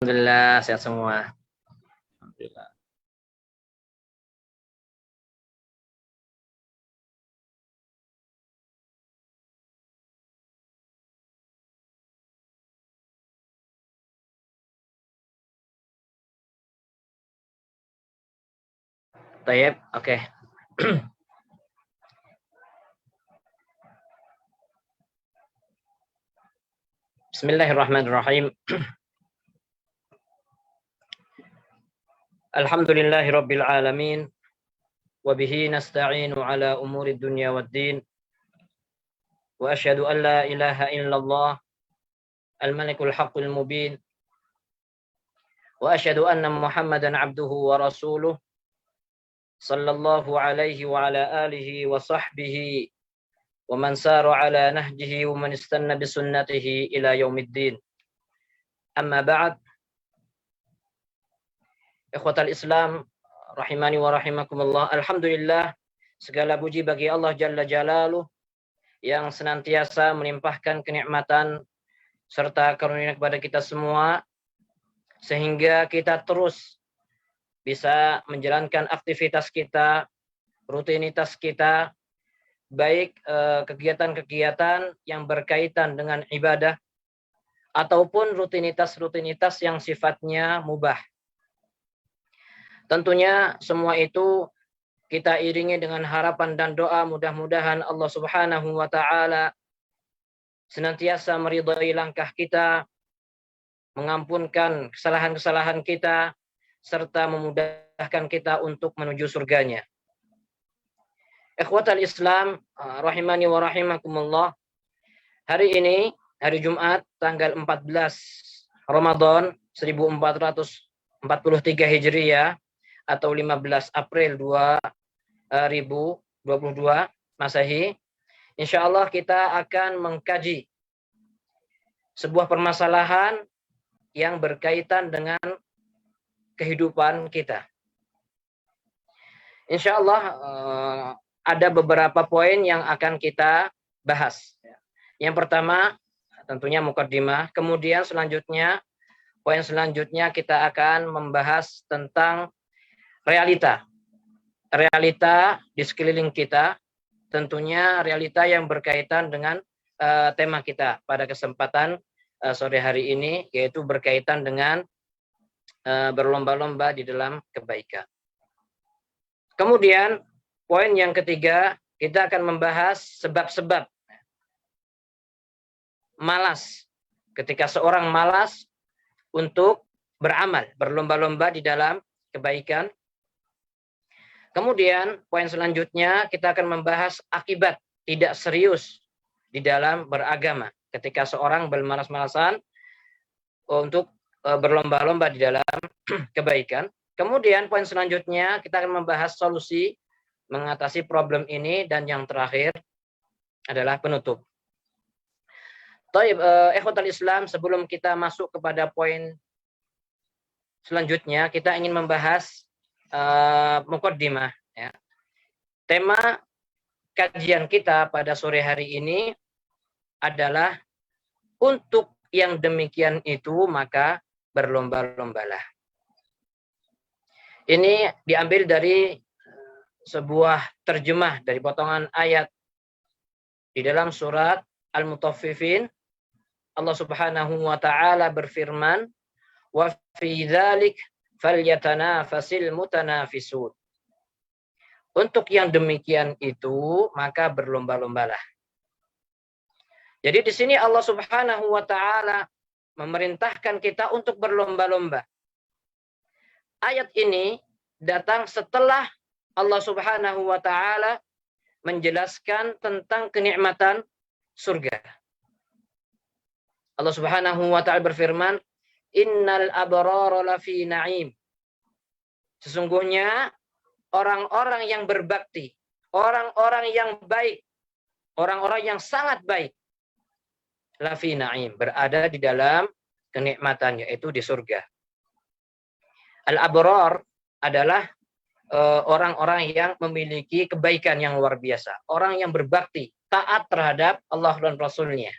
Alhamdulillah sehat semua. Alhamdulillah. Tayyib, oke. Bismillahirrahmanirrahim. Alhamdulillahirabbil alamin wa bihi nasta'inu ala umuri dunya waddin. Wa asyhadu an la ilaha illallah al-malikul haqqul mubin. Wa asyhadu anna Muhammadan abduhu wa rasuluh sallallahu alaihi wa ala alihi wa sahbihi wa man sara ala nahjihi wa man istanna bi sunnatihi ila yaumiddin. Amma ba'd. Ikhwatal Islam rahimani wa rahimakumullah. Alhamdulillah, segala puji bagi Allah Jalla Jalaluh yang senantiasa melimpahkan kenikmatan serta karunia kepada kita semua sehingga kita terus bisa menjalankan aktivitas kita, rutinitas kita, baik kegiatan-kegiatan yang berkaitan dengan ibadah ataupun rutinitas-rutinitas yang sifatnya mubah. Tentunya semua itu kita iringi dengan harapan dan doa mudah-mudahan Allah Subhanahu wa taala senantiasa meridhai langkah kita, mengampunkan kesalahan-kesalahan kita, serta memudahkan kita untuk menuju surganya. Ikhwatal Islam rahimani wa rahimakumullah. Hari ini, hari Jumat, tanggal 14 Ramadan 1443 Hijriah atau 15 April 2022 Masehi. Insyaallah kita akan mengkaji sebuah permasalahan yang berkaitan dengan kehidupan kita. Insyaallah ada beberapa poin yang akan kita bahas. Yang pertama tentunya mukaddimah, kemudian poin selanjutnya kita akan membahas tentang realita di sekeliling kita, tentunya realita yang berkaitan dengan tema kita pada kesempatan sore hari ini, yaitu berkaitan dengan berlomba-lomba di dalam kebaikan. Kemudian poin yang ketiga, kita akan membahas sebab-sebab malas, ketika seorang malas untuk beramal, berlomba-lomba di dalam kebaikan. Kemudian poin selanjutnya kita akan membahas akibat tidak serius di dalam beragama ketika seorang bermalas-malasan untuk berlomba-lomba di dalam kebaikan. Kemudian poin selanjutnya kita akan membahas solusi mengatasi problem ini, dan yang terakhir adalah penutup. Taib, ikhwatal Islam, sebelum kita masuk kepada poin selanjutnya, kita ingin membahas mukaddimah, ya. Tema kajian kita pada sore hari ini adalah untuk yang demikian itu maka berlomba-lombalah. Ini diambil dari sebuah terjemah dari potongan ayat di dalam surat Al-Mutaffifin. Allah Subhanahu wa taala berfirman, "Wa fi dzalik falyatanafasil mutanafisun." Untuk yang demikian itu maka berlomba-lombalah. Jadi di sini Allah Subhanahu wa taala memerintahkan kita untuk berlomba-lomba. Ayat ini datang setelah Allah Subhanahu wa taala menjelaskan tentang kenikmatan surga. Allah Subhanahu wa taala berfirman, "Innal abrara lafi na'im." Sesungguhnya orang-orang yang berbakti, orang-orang yang baik, orang-orang yang sangat baik, lafi na'im, berada di dalam kenikmatan, yaitu di surga. Al-abrar adalah orang-orang yang memiliki kebaikan yang luar biasa, orang yang berbakti, taat terhadap Allah dan Rasul-Nya.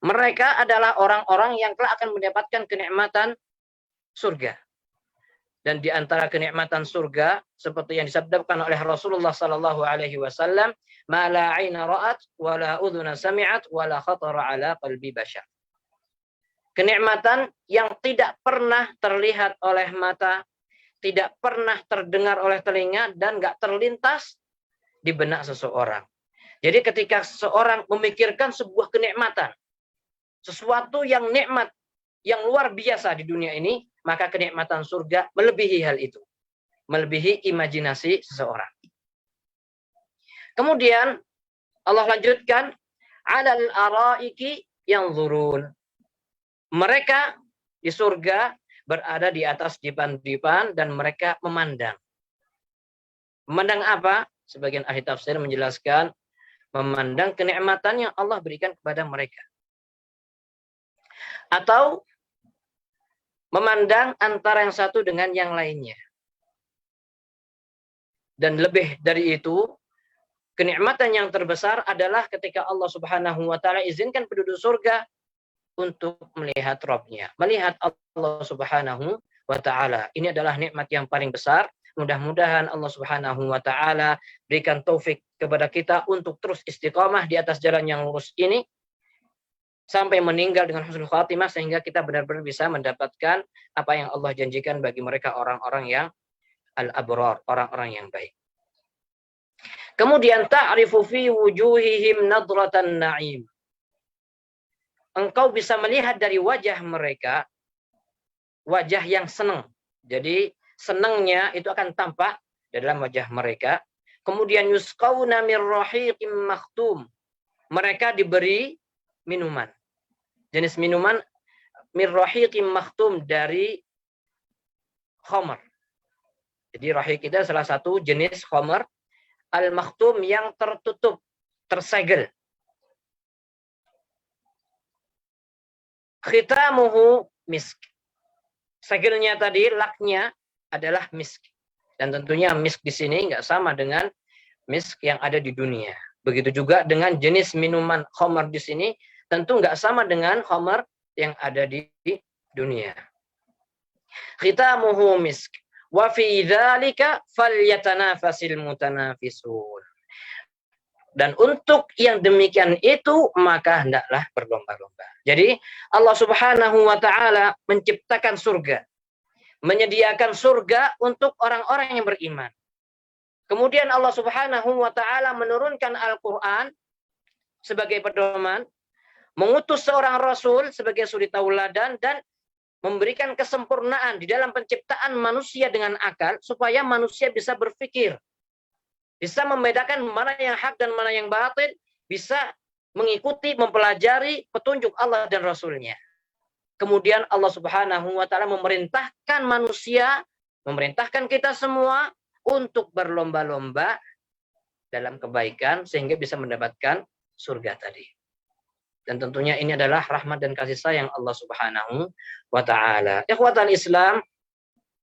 Mereka adalah orang-orang yang kelak akan mendapatkan kenikmatan surga. Dan di antara kenikmatan surga seperti yang disabdakan oleh Rasulullah sallallahu alaihi wasallam, "Ma la 'aina ra'at wa la udhuna sami'at wa la khatara 'ala qalbi bashar." Kenikmatan yang tidak pernah terlihat oleh mata, tidak pernah terdengar oleh telinga, dan enggak terlintas di benak seseorang. Jadi ketika seseorang memikirkan sebuah kenikmatan, sesuatu yang nikmat, yang luar biasa di dunia ini, maka kenikmatan surga melebihi hal itu. Melebihi imajinasi seseorang. Kemudian Allah lanjutkan, "'alal araiki yanzurun." Mereka di surga berada di atas dipan-dipan dan mereka memandang. Memandang apa? Sebagian ahli tafsir menjelaskan, memandang kenikmatan yang Allah berikan kepada mereka. Atau memandang antara yang satu dengan yang lainnya. Dan lebih dari itu, kenikmatan yang terbesar adalah ketika Allah Subhanahu wa taala izinkan penduduk surga untuk melihat Rabb-nya, melihat Allah Subhanahu wa taala. Ini adalah nikmat yang paling besar. Mudah-mudahan Allah Subhanahu wa taala berikan taufik kepada kita untuk terus istiqamah di atas jalan yang lurus ini sampai meninggal dengan husnul khatimah, sehingga kita benar-benar bisa mendapatkan apa yang Allah janjikan bagi mereka, orang-orang yang al-abrar, orang-orang yang baik. Kemudian ta'rifu fi wujuhihim nadratan na'im. Engkau bisa melihat dari wajah mereka wajah yang senang. Jadi senangnya itu akan tampak di dalam wajah mereka. Kemudian yusqawna mir rahiqim makhtum. Mereka diberi minuman. Jenis minuman mir rahiqim makhtum dari khamar. Jadi rahiq itu salah satu jenis khamar al-makhtum yang tertutup, tersegel. Khitamuhu misk. Segelnya tadi, laknya adalah misk. Dan tentunya misk di sini nggak sama dengan misk yang ada di dunia. Begitu juga dengan jenis minuman khamar di sini, tentu nggak sama dengan khamar yang ada di dunia. Khitamuhu misk. Wa fi dzalika falyatanafasil mutanafisun. Dan untuk yang demikian itu maka hendaklah berlomba-lomba. Jadi Allah Subhanahu wa taala menciptakan surga, menyediakan surga untuk orang-orang yang beriman. Kemudian Allah Subhanahu wa taala menurunkan Al-Qur'an sebagai pedoman, mengutus seorang rasul sebagai suri tauladan, dan memberikan kesempurnaan di dalam penciptaan manusia dengan akal supaya manusia bisa berpikir, bisa membedakan mana yang hak dan mana yang batil, bisa mengikuti, mempelajari petunjuk Allah dan Rasulnya. Kemudian Allah Subhanahu wa taala memerintahkan manusia, memerintahkan kita semua untuk berlomba-lomba dalam kebaikan sehingga bisa mendapatkan surga tadi. Dan tentunya ini adalah rahmat dan kasih sayang Allah Subhanahu wa taala. Ikhwatal Islam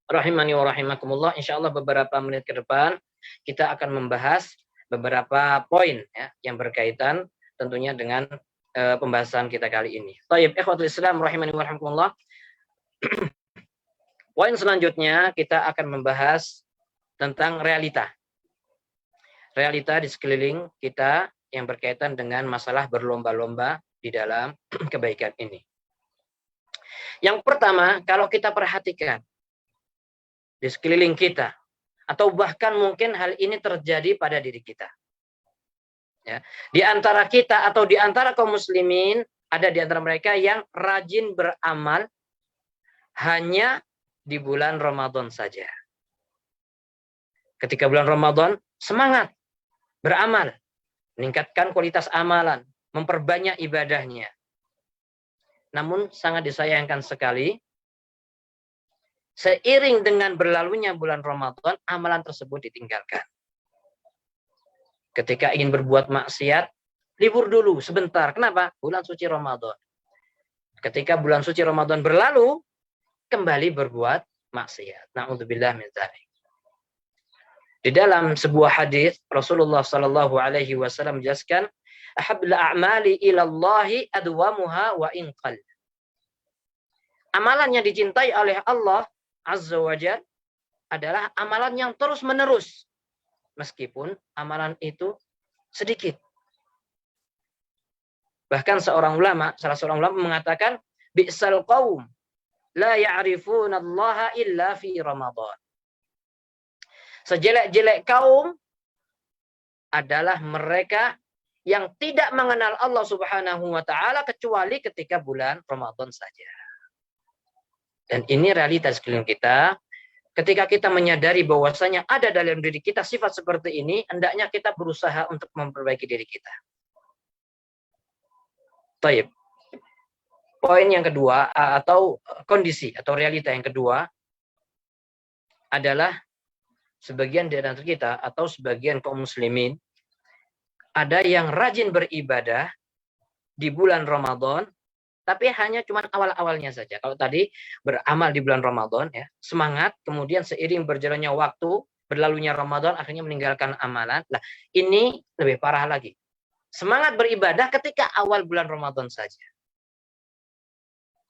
rahimani wa rahimakumullah, insyaallah beberapa menit ke depan kita akan membahas beberapa poin ya, yang berkaitan tentunya dengan pembahasan kita kali ini. Baik, ikhwatul Islam rahimani wa rahimakumullah. Poin selanjutnya kita akan membahas tentang realita. Realita di sekeliling kita yang berkaitan dengan masalah berlomba-lomba di dalam kebaikan ini. Yang pertama, kalau kita perhatikan di sekeliling kita, atau bahkan mungkin hal ini terjadi pada diri kita. Ya. Di antara kita atau di antara kaum muslimin, ada di antara mereka yang rajin beramal hanya di bulan Ramadan saja. Ketika bulan Ramadan, semangat beramal, meningkatkan kualitas amalan, memperbanyak ibadahnya. Namun sangat disayangkan sekali, seiring dengan berlalunya bulan Ramadan, amalan tersebut ditinggalkan. Ketika ingin berbuat maksiat, libur dulu sebentar. Kenapa? Bulan suci Ramadan. Ketika bulan suci Ramadan berlalu, kembali berbuat maksiat. Na'udzubillah min dzalik. Di dalam sebuah hadis Rasulullah Shallallahu Alaihi Wasallam menjelaskan, ahabbil a'mali ilallahi adwamuha wa in qall. Amalan yang dicintai oleh Allah Azza wa Jalla adalah amalan yang terus menerus, meskipun amalan itu sedikit. Bahkan salah seorang ulama mengatakan, bi'sal qaum la ya'rifuna Allah illa fi Ramadan. Sejelek-jelek kaum adalah mereka yang tidak mengenal Allah Subhanahu wa taala kecuali ketika bulan Ramadan saja. Dan ini realitas sekeliling kita. Ketika kita menyadari bahwasanya ada dalam diri kita sifat seperti ini, hendaknya kita berusaha untuk memperbaiki diri kita. Baik. Poin yang kedua atau kondisi atau realita yang kedua adalah sebagian dari antara kita atau sebagian kaum muslimin ada yang rajin beribadah di bulan Ramadan, tapi hanya cuma awal-awalnya saja. Kalau tadi beramal di bulan Ramadan, ya, semangat, kemudian seiring berjalannya waktu, berlalunya Ramadan, akhirnya meninggalkan amalan. Nah, ini lebih parah lagi. Semangat beribadah ketika awal bulan Ramadan saja.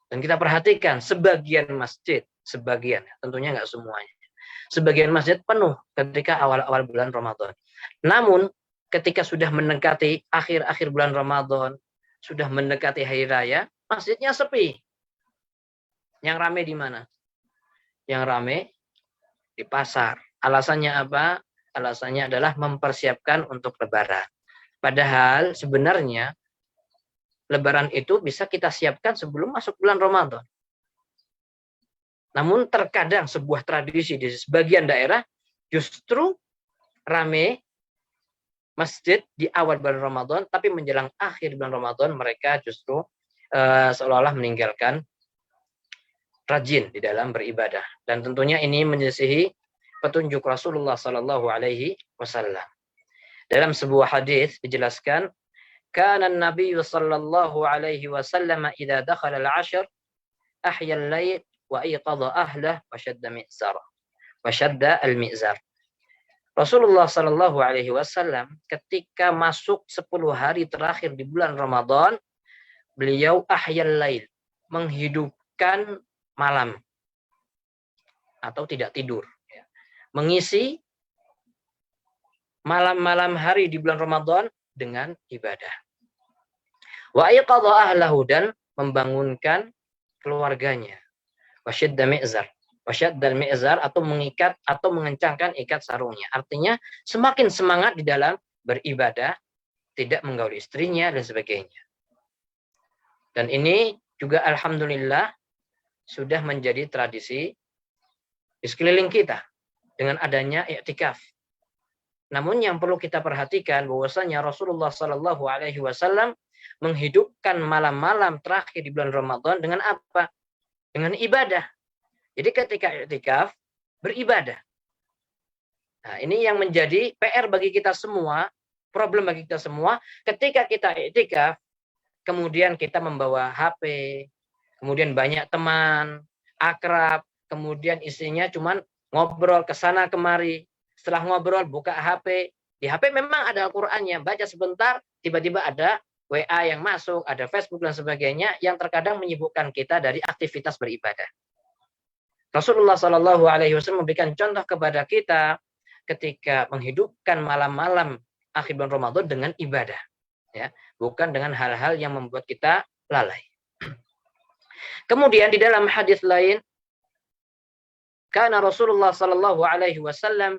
Dan kita perhatikan, sebagian masjid, sebagian, tentunya nggak semuanya. Sebagian masjid penuh ketika awal-awal bulan Ramadan. Namun, ketika sudah mendekati akhir-akhir bulan Ramadan, sudah mendekati hari raya, masjidnya sepi. Yang rame di mana? Yang rame di pasar. Alasannya apa? Alasannya adalah mempersiapkan untuk Lebaran. Padahal sebenarnya Lebaran itu bisa kita siapkan sebelum masuk bulan Ramadan. Namun terkadang sebuah tradisi di sebagian daerah justru rame masjid di awal bulan Ramadan, tapi menjelang akhir bulan Ramadan mereka justru seolah-olah meninggalkan rajin di dalam beribadah. Dan tentunya ini menyelisihi petunjuk Rasulullah Sallallahu Alaihi Wasallam. Dalam sebuah hadis dijelaskan, kana Nabi Sallallahu Alaihi Wasallam idza dakhala al-'ashr ahya al-lail wa ayqadha ahlah wa shadda al-mi'zar. Rasulullah Sallallahu Alaihi Wasallam ketika masuk 10 hari terakhir di bulan Ramadan, beliau ahyal lail, menghidupkan malam atau tidak tidur, mengisi malam-malam hari di bulan Ramadan dengan ibadah. Wa ayqadha ahlahu, dan membangunkan keluarganya. Wa shadda mi'zar. Wasyaddal mi'zar, atau mengikat atau mengencangkan ikat sarungnya. Artinya semakin semangat di dalam beribadah, tidak menggauli istrinya dan sebagainya. Dan ini juga alhamdulillah sudah menjadi tradisi di sekeliling kita dengan adanya i'tikaf. Namun yang perlu kita perhatikan bahwasanya Rasulullah Sallallahu Alaihi Wasallam menghidupkan malam-malam terakhir di bulan Ramadan dengan apa? Dengan ibadah. Jadi ketika i'tikaf, beribadah. Nah, ini yang menjadi PR bagi kita semua, problem bagi kita semua. Ketika kita i'tikaf, kemudian kita membawa HP, kemudian banyak teman, akrab, kemudian isinya cuman ngobrol ke sana kemari. Setelah ngobrol, buka HP. Di HP memang ada Al-Qur'annya, baca sebentar, tiba-tiba ada WA yang masuk, ada Facebook dan sebagainya, yang terkadang menyibukkan kita dari aktivitas beribadah. Rasulullah Shallallahu Alaihi Wasallam memberikan contoh kepada kita ketika menghidupkan malam-malam akhir bulan Ramadan dengan ibadah, ya, bukan dengan hal-hal yang membuat kita lalai. Kemudian di dalam hadis lain, karena Rasulullah Shallallahu Alaihi Wasallam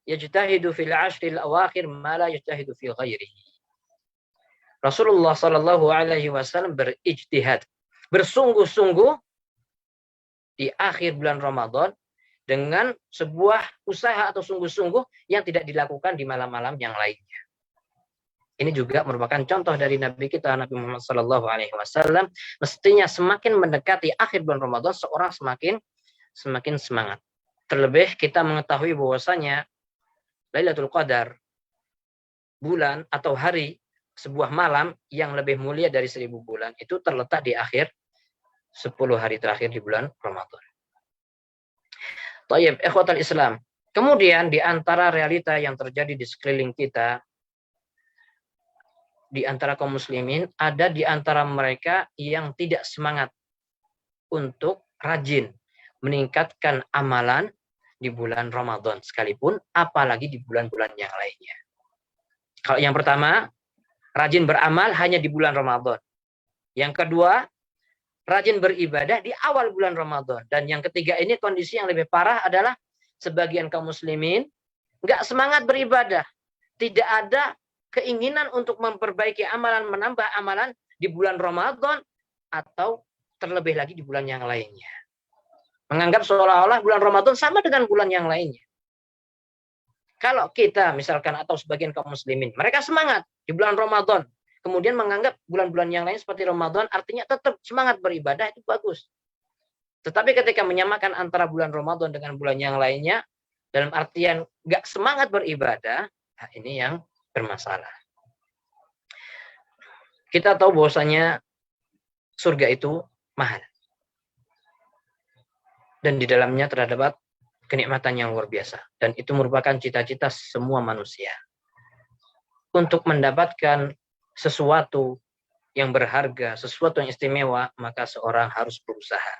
yajtahidu fil ashril awakhir ma la yajtahidu fi ghairihi. Rasulullah Shallallahu Alaihi Wasallam berijtihad, bersungguh-sungguh di akhir bulan Ramadan dengan sebuah usaha atau sungguh-sungguh yang tidak dilakukan di malam-malam yang lainnya. Ini juga merupakan contoh dari Nabi kita, Nabi Muhammad Sallallahu Alaihi Wasallam. Mestinya semakin mendekati akhir bulan Ramadan, seorang semakin semangat. Terlebih kita mengetahui bahwasanya Lailatul Qadar, bulan atau hari, sebuah malam yang lebih mulia dari 1000 bulan, itu terletak di akhir 10 hari terakhir di bulan Ramadan. Tayyib, ikhwatal Islam. Kemudian di antara realita yang terjadi di sekeliling kita, di antara kaum muslimin, ada di antara mereka yang tidak semangat untuk rajin meningkatkan amalan di bulan Ramadan sekalipun, apalagi di bulan-bulan yang lainnya. Kalau yang pertama, rajin beramal hanya di bulan Ramadan. Yang kedua, rajin beribadah di awal bulan Ramadan. Dan yang ketiga ini kondisi yang lebih parah adalah sebagian kaum muslimin nggak semangat beribadah. Tidak ada keinginan untuk memperbaiki amalan, menambah amalan di bulan Ramadan atau terlebih lagi di bulan yang lainnya. Menganggap seolah-olah bulan Ramadan sama dengan bulan yang lainnya. Kalau kita misalkan atau sebagian kaum muslimin, mereka semangat di bulan Ramadan, kemudian menganggap bulan-bulan yang lain seperti Ramadan artinya tetap semangat beribadah, itu bagus. Tetapi ketika menyamakan antara bulan Ramadan dengan bulan yang lainnya, dalam artian nggak semangat beribadah, nah ini yang bermasalah. Kita tahu bahwasanya surga itu mahal. Dan di dalamnya terdapat kenikmatan yang luar biasa. Dan itu merupakan cita-cita semua manusia. Untuk mendapatkan sesuatu yang berharga, sesuatu yang istimewa, maka seorang harus berusaha.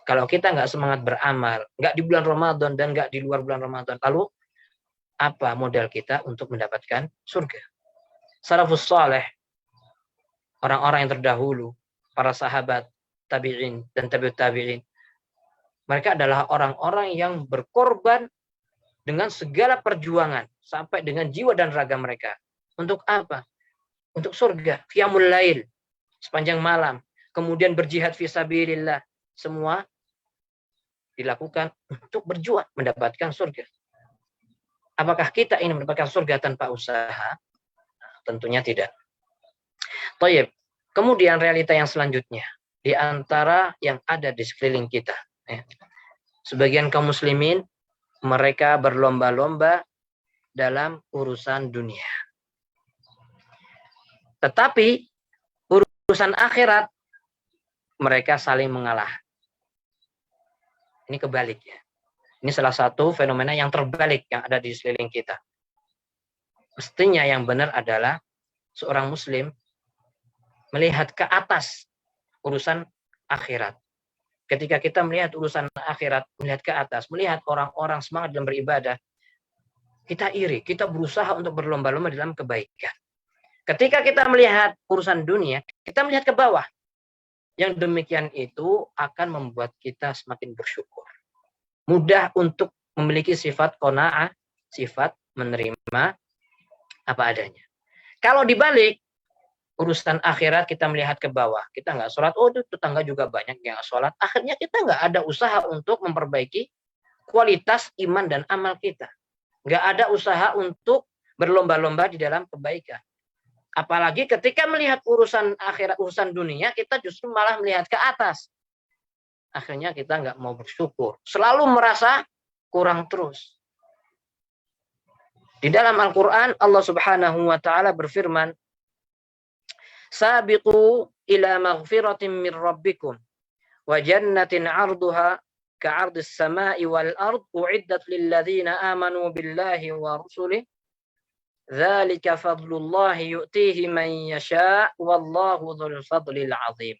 Kalau kita nggak semangat beramal, nggak di bulan Ramadan dan nggak di luar bulan Ramadan, lalu apa modal kita untuk mendapatkan surga? Salafus saleh, orang-orang yang terdahulu, para sahabat, tabi'in dan tabi'ut tabi'in, mereka adalah orang-orang yang berkorban dengan segala perjuangan sampai dengan jiwa dan raga mereka. Untuk apa? Untuk surga. Qiyamul lail, sepanjang malam, kemudian berjihad fi sabilillah, semua dilakukan untuk berjuang mendapatkan surga. Apakah kita ingin mendapatkan surga tanpa usaha? Tentunya tidak. Tayyib. Kemudian realita yang selanjutnya, di antara yang ada di sekeliling kita. Sebagian kaum muslimin, mereka berlomba-lomba dalam urusan dunia. Tetapi urusan akhirat, mereka saling mengalah. Ini kebaliknya. Ini salah satu fenomena yang terbalik yang ada di sekeliling kita. Mestinya yang benar adalah seorang muslim melihat ke atas urusan akhirat. Ketika kita melihat urusan akhirat, melihat ke atas, melihat orang-orang semangat dalam beribadah, kita iri, kita berusaha untuk berlomba-lomba dalam kebaikan. Ketika kita melihat urusan dunia, kita melihat ke bawah. Yang demikian itu akan membuat kita semakin bersyukur. Mudah untuk memiliki sifat qanaah, sifat menerima apa adanya. Kalau dibalik, urusan akhirat kita melihat ke bawah, kita nggak sholat, oh itu tetangga juga banyak yang nggak sholat, akhirnya kita nggak ada usaha untuk memperbaiki kualitas iman dan amal kita. Nggak ada usaha untuk berlomba-lomba di dalam kebaikan. Apalagi ketika melihat urusan akhirat, urusan dunia, kita justru malah melihat ke atas. Akhirnya kita nggak mau bersyukur. Selalu merasa kurang terus. Di dalam Al-Quran, Allah Subhanahu wa Ta'ala berfirman, Sabiqu ila maghfiratin min rabbikum wa jannatin 'arduha ka'ardis sama'i wal ard u'iddat lil ladzina amanu billahi wa rusulihi dzalika fadlullahi yu'tihi man yasha' wallahu dzul fadlil 'adzim.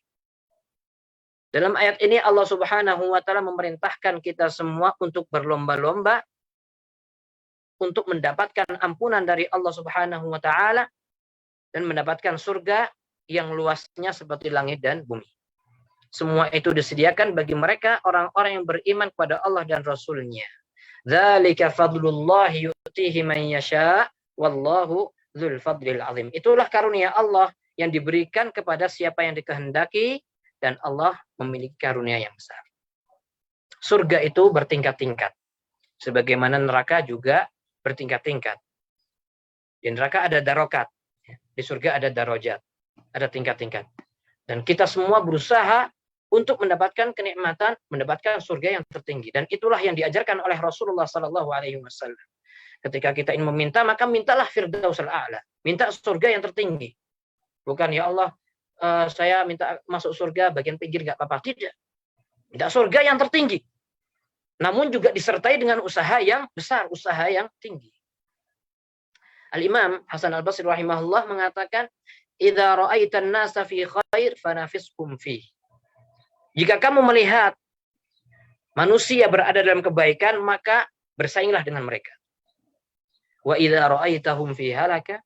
Dalam ayat ini Allah Subhanahu wa Ta'ala memerintahkan kita semua untuk berlomba-lomba untuk mendapatkan ampunan dari Allah Subhanahu wa Ta'ala dan mendapatkan surga yang luasnya seperti langit dan bumi. Semua itu disediakan bagi mereka orang-orang yang beriman kepada Allah dan Rasul-Nya. Dzalika fadlullahi yu'tihi man yasha' wallahu dzul fadlil 'adzim. Itulah karunia Allah yang diberikan kepada siapa yang dikehendaki dan Allah memiliki karunia yang besar. Surga itu bertingkat-tingkat. Sebagaimana neraka juga bertingkat-tingkat. Di neraka ada darokat. Di surga ada darajat. Ada tingkat-tingkat. Dan kita semua berusaha untuk mendapatkan kenikmatan, mendapatkan surga yang tertinggi. Dan itulah yang diajarkan oleh Rasulullah SAW. Ketika kita ingin meminta, maka mintalah Firdausul A'la. Minta surga yang tertinggi. Bukan, ya Allah, saya minta masuk surga bagian pinggir nggak apa-apa. Tidak. Minta surga yang tertinggi. Namun juga disertai dengan usaha yang besar, usaha yang tinggi. Al-Imam Hasan Al-Basri rahimahullah mengatakan, "Idza ra'aitan nasa fi khair fanafiskum fi." Jika kamu melihat manusia berada dalam kebaikan, maka bersainglah dengan mereka. Wa idza ra'aitahum fi halaka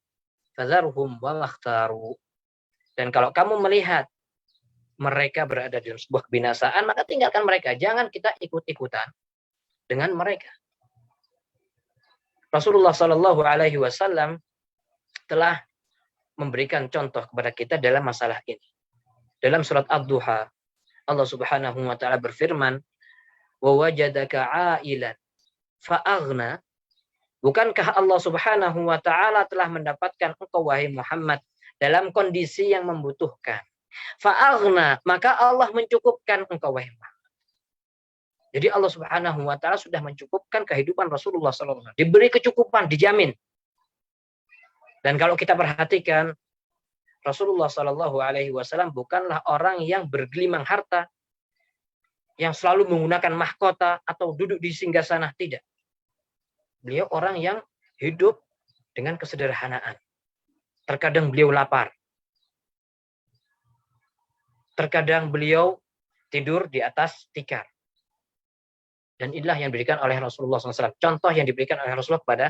fadharhum wa makhtaru. Dan kalau kamu melihat mereka berada dalam sebuah kebinasaan, maka tinggalkan mereka. Jangan kita ikut-ikutan dengan mereka. Rasulullah Shallallahu Alaihi Wasallam telah memberikan contoh kepada kita dalam masalah ini. Dalam surat Ad-Duha, Allah Subhanahu Wa Taala berfirman, "Wa wajadaka 'ailan fa'aghna." Bukankah Allah Subhanahu Wa Taala telah mendapatkan engkau wahai Muhammad dalam kondisi yang membutuhkan? Fa'aghna, maka Allah mencukupkan engkau wahai Muhammad. Jadi Allah Subhanahu Wa Taala sudah mencukupkan kehidupan Rasulullah SAW. Diberi kecukupan, dijamin. Dan kalau kita perhatikan, Rasulullah Shallallahu Alaihi Wasallam bukanlah orang yang bergelimang harta, yang selalu menggunakan mahkota atau duduk di singgasana, tidak. Beliau orang yang hidup dengan kesederhanaan. Terkadang beliau lapar. Terkadang beliau tidur di atas tikar. Dan inilah yang diberikan oleh Rasulullah SAW. Contoh yang diberikan oleh Rasulullah kepada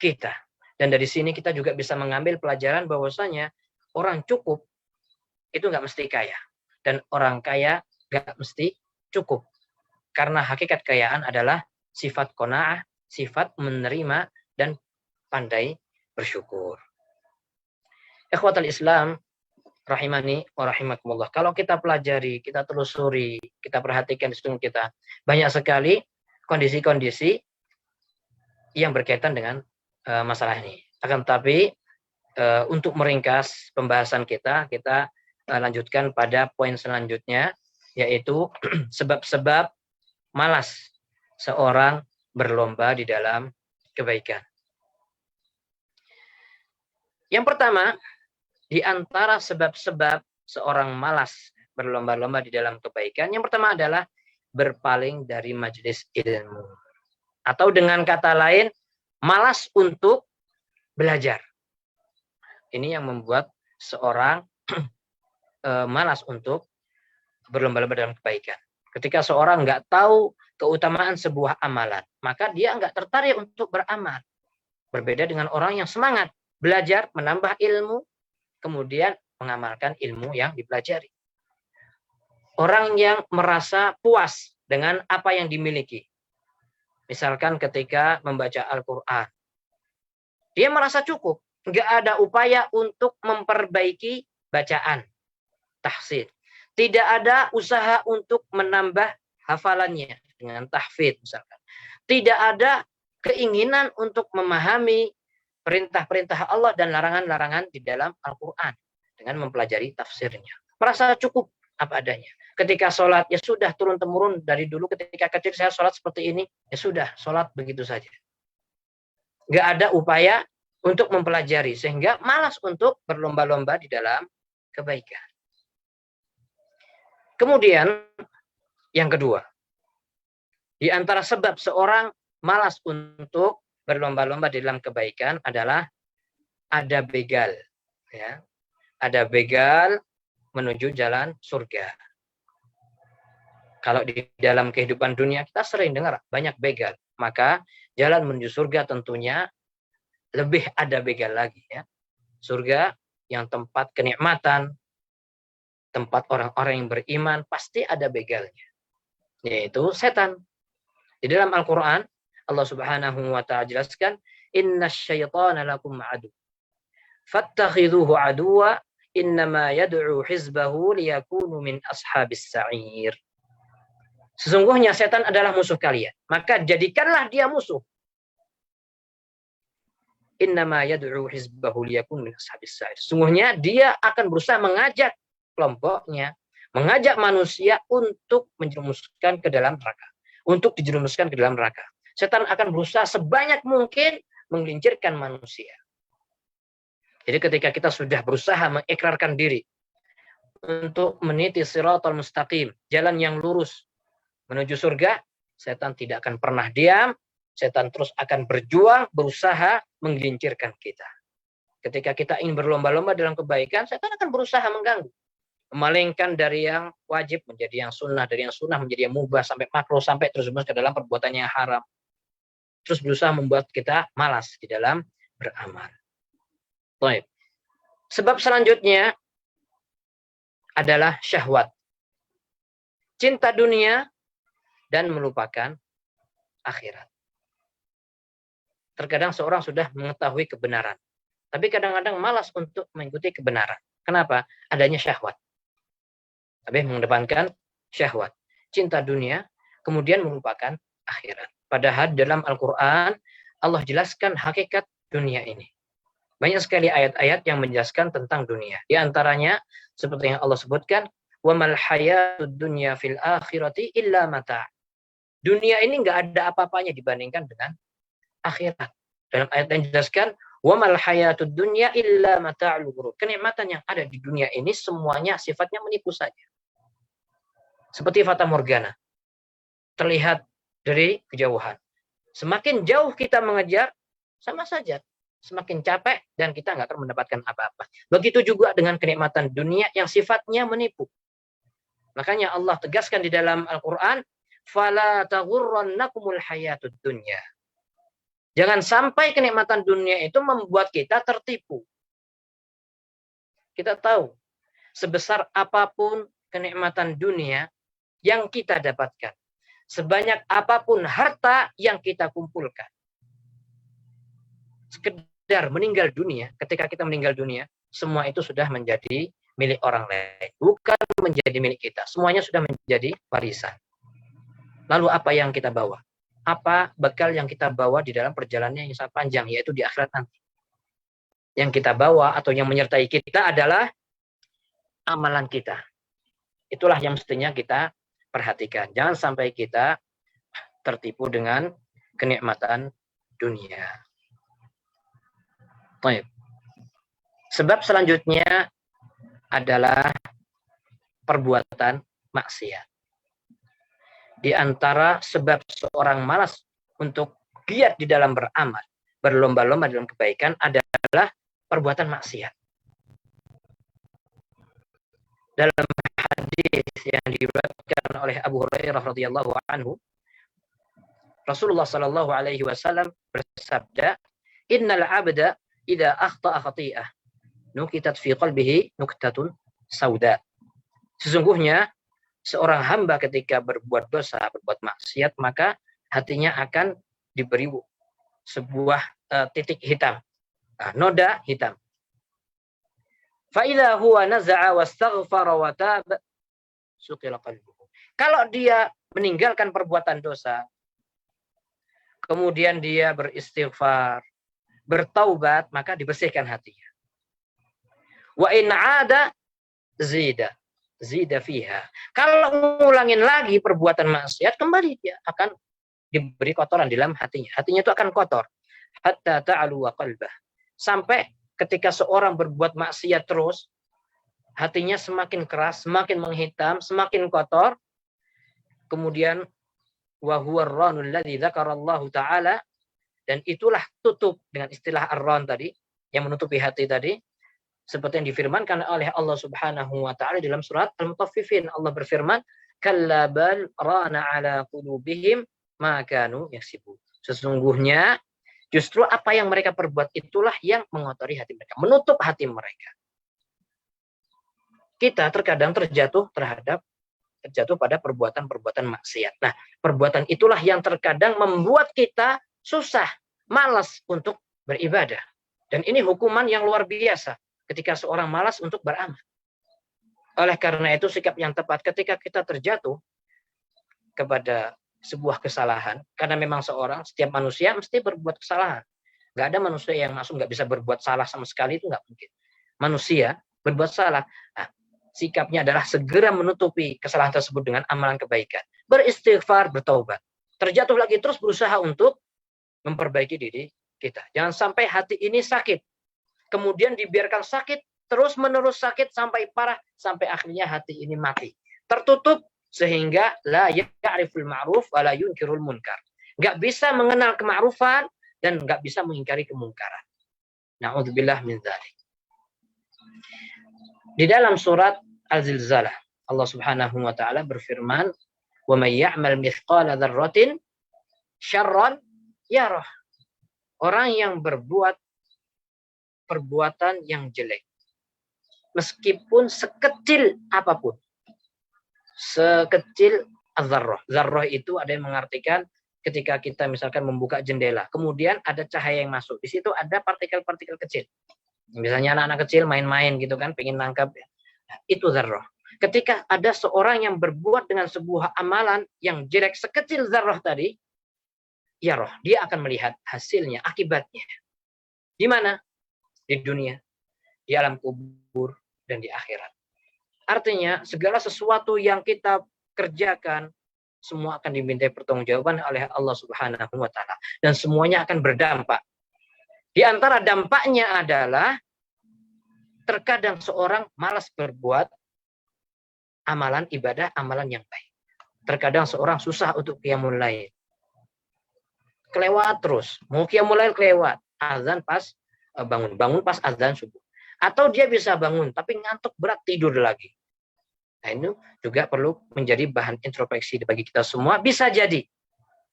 kita. Dan dari sini kita juga bisa mengambil pelajaran bahwasanya orang cukup itu nggak mesti kaya. Dan orang kaya nggak mesti cukup. Karena hakikat kekayaan adalah sifat qanaah, sifat menerima dan pandai bersyukur. Ikhwatal Islam, rahimani wa rahimakumullah. Kalau kita pelajari, kita telusuri, kita perhatikan di sekitar kita, banyak sekali kondisi-kondisi yang berkaitan dengan masalah ini. Akan tetapi untuk meringkas pembahasan kita lanjutkan pada poin selanjutnya, yaitu sebab-sebab malas seorang berlomba di dalam kebaikan. Yang pertama, di antara sebab-sebab seorang malas berlomba-lomba di dalam kebaikan, yang pertama adalah berpaling dari majelis ilmu. Atau dengan kata lain, malas untuk belajar. Ini yang membuat seorang malas untuk berlomba-lomba dalam kebaikan. Ketika seorang nggak tahu keutamaan sebuah amalan, maka dia nggak tertarik untuk beramal. Berbeda dengan orang yang semangat belajar, menambah ilmu, kemudian mengamalkan ilmu yang dipelajari. Orang yang merasa puas dengan apa yang dimiliki. Misalkan ketika membaca Al-Quran. Dia merasa cukup. Nggak ada upaya untuk memperbaiki bacaan. Tahsin. Tidak ada usaha untuk menambah hafalannya dengan tahfidz misalkan. Tidak ada keinginan untuk memahami perintah-perintah Allah dan larangan-larangan di dalam Al-Quran dengan mempelajari tafsirnya. Merasa cukup apa adanya. Ketika sholat, ya sudah turun-temurun dari dulu ketika kecil saya sholat seperti ini, ya sudah sholat begitu saja. Nggak ada upaya untuk mempelajari, sehingga malas untuk berlomba-lomba di dalam kebaikan. Kemudian, yang kedua, di antara sebab seorang malas untuk berlomba-lomba di dalam kebaikan adalah ada begal. Ya. Ada begal menuju jalan surga. Kalau di dalam kehidupan dunia kita sering dengar banyak begal. Maka jalan menuju surga tentunya lebih ada begal lagi. Ya. Surga yang tempat kenikmatan, tempat orang-orang yang beriman, pasti ada begalnya. Yaitu setan. Di dalam Al-Quran, Allah Subhanahu wa Ta'ala jelaskan, "Inna syaitana lakum adu. Fattakhidhuhu aduwa, innama yad'u hizbahu liyakunu min ashabis sa'ir." Sesungguhnya setan adalah musuh kalian. Maka jadikanlah dia musuh. Innama yad'u hizbahu liyakunu min ashabis sa'ir. Sesungguhnya dia akan berusaha mengajak kelompoknya, mengajak manusia untuk menjerumuskan ke dalam neraka. Untuk dijerumuskan ke dalam neraka. Setan akan berusaha sebanyak mungkin menggelincirkan manusia. Jadi ketika kita sudah berusaha mengikrarkan diri untuk meniti siratal mustaqim, jalan yang lurus menuju surga, setan tidak akan pernah diam, setan terus akan berjuang, berusaha menggelincirkan kita. Ketika kita ingin berlomba-lomba dalam kebaikan, setan akan berusaha mengganggu. Memalingkan dari yang wajib menjadi yang sunnah, dari yang sunnah menjadi yang mubah, sampai makruh, sampai terus ke dalam perbuatan yang haram. Terus berusaha membuat kita malas di dalam beramal. Baik. Sebab selanjutnya adalah syahwat. Cinta dunia dan melupakan akhirat. Terkadang seorang sudah mengetahui kebenaran, tapi kadang-kadang malas untuk mengikuti kebenaran. Kenapa? Adanya syahwat. Tapi mengedepankan syahwat. Cinta dunia, kemudian melupakan akhirat. Padahal dalam Al-Quran, Allah jelaskan hakikat dunia ini. Banyak sekali ayat-ayat yang menjelaskan tentang dunia. Di antaranya, seperti yang Allah sebutkan, وَمَا الْحَيَاةُ الدُّنْيَا فِي الْآخِرَةِ إِلَّا مَتَاعٌ. Dunia ini nggak ada apa-apanya dibandingkan dengan akhirat. Dalam ayat yang dijelaskan, وَمَا الْحَيَاةُ الدُّنْيَا إِلَّا مَتَاعُ الْغُرُورِ. Kenikmatan yang ada di dunia ini semuanya sifatnya menipu saja. Seperti fata morgana. Terlihat dari kejauhan. Semakin jauh kita mengejar, sama saja. Semakin capek dan kita nggak akan mendapatkan apa-apa. Begitu juga dengan kenikmatan dunia yang sifatnya menipu. Makanya Allah tegaskan di dalam Al-Quran, فَلَا تَغُرَّنَّكُمُ الْحَيَاةُ الدُّنْيَا. Jangan sampai kenikmatan dunia itu membuat kita tertipu. Kita tahu, sebesar apapun kenikmatan dunia yang kita dapatkan, sebanyak apapun harta yang kita kumpulkan, sekedar meninggal dunia, ketika kita meninggal dunia, semua itu sudah menjadi milik orang lain, bukan menjadi milik kita. Semuanya sudah menjadi warisan. Lalu apa yang kita bawa? Apa bekal yang kita bawa di dalam perjalanan yang sangat panjang, yaitu di akhirat nanti? Yang kita bawa atau yang menyertai kita adalah amalan kita. Itulah yang mestinya kita perhatikan. Jangan sampai kita tertipu dengan kenikmatan dunia. Baik. Sebab selanjutnya adalah perbuatan maksiat. Di antara sebab seorang malas untuk giat di dalam beramal, berlomba-lomba dalam kebaikan adalah perbuatan maksiat. Dalam hadis yang diriwayatkan oleh Abu Hurairah radhiyallahu anhu, Rasulullah sallallahu alaihi wasallam bersabda, "Innal 'abda idza akhta'a khati'ah, nukitat fi qalbihi nuktatun sauda." Sesungguhnya seorang hamba ketika berbuat dosa, berbuat maksiat, maka hatinya akan diberi sebuah titik hitam, noda hitam. Fa idza huwa naza'a wastaghfara wa taba suqila qalbuhu. Kalau dia meninggalkan perbuatan dosa, kemudian dia beristighfar, bertaubat, maka dibersihkan hatinya. Wa in 'ada zida fiha. Kalau ngulangin lagi perbuatan maksiat, kembali dia akan diberi kotoran di dalam hatinya. Hatinya itu akan kotor. Hatta ta'alu wa qalbah. Sampai ketika seorang berbuat maksiat terus, hatinya semakin keras, semakin menghitam, semakin kotor. Kemudian wa huwa ar-ranul ladzi dzakarallahu ta'ala, dan itulah tutup dengan istilah ar-ran tadi, yang menutupi hati tadi. Seperti yang difirmankan oleh Allah Subhanahu wa taala dalam surat Al-Mutaffifin. Allah berfirman, "Kalla bal rana ala qulubihim ma kanu yaksibun." Sesungguhnya justru apa yang mereka perbuat itulah yang mengotori hati mereka, menutup hati mereka. Kita terkadang terjatuh pada perbuatan-perbuatan maksiat. Nah, perbuatan itulah yang terkadang membuat kita susah, malas untuk beribadah. Dan ini hukuman yang luar biasa ketika seorang malas untuk beramal. Oleh karena itu, sikap yang tepat ketika kita terjatuh kepada sebuah kesalahan, karena memang setiap manusia mesti berbuat kesalahan. Nggak ada manusia yang langsung nggak bisa berbuat salah sama sekali, itu nggak mungkin. Manusia berbuat salah. Nah, sikapnya adalah segera menutupi kesalahan tersebut dengan amalan kebaikan. Beristighfar, bertaubat. Terjatuh lagi terus berusaha untuk memperbaiki diri kita. Jangan sampai hati ini sakit. Kemudian dibiarkan sakit, terus menerus sakit sampai parah, sampai akhirnya hati ini mati. Tertutup sehingga la ya'riful ma'ruf wa la yunkirul munkar. Enggak bisa mengenal kema'rufan dan enggak bisa mengingkari kemungkaran. Na'udzubillah min dzalik. Di dalam surat Al-Zilzalah, Allah Subhanahu wa taala berfirman, "Wa may ya'mal mithqala dzarratin syarran yarah." Orang yang berbuat perbuatan yang jelek, meskipun sekecil apapun, sekecil az-zarrah. Zarrah itu ada yang mengartikan ketika kita misalkan membuka jendela, kemudian ada cahaya yang masuk. Di situ ada partikel-partikel kecil. Misalnya anak-anak kecil main-main gitu kan, pengen nangkap. Itu zarrah. Ketika ada seorang yang berbuat dengan sebuah amalan yang jelek sekecil zarrah tadi, ya roh, dia akan melihat hasilnya, akibatnya. Di mana? Di dunia, di alam kubur, dan di akhirat. Artinya, segala sesuatu yang kita kerjakan, semua akan dimintai pertanggungjawaban oleh Allah Subhanahu wa taala, dan semuanya akan berdampak. Di antara dampaknya adalah terkadang seorang malas berbuat amalan ibadah, amalan yang baik. Terkadang seorang susah untuk qiyamul lail. Kelewat terus, mau qiyamul lail kelewat, azan pas bangun pas azan subuh. Atau dia bisa bangun tapi ngantuk berat, tidur lagi. Nah, ini juga perlu menjadi bahan introspeksi bagi kita semua. Bisa jadi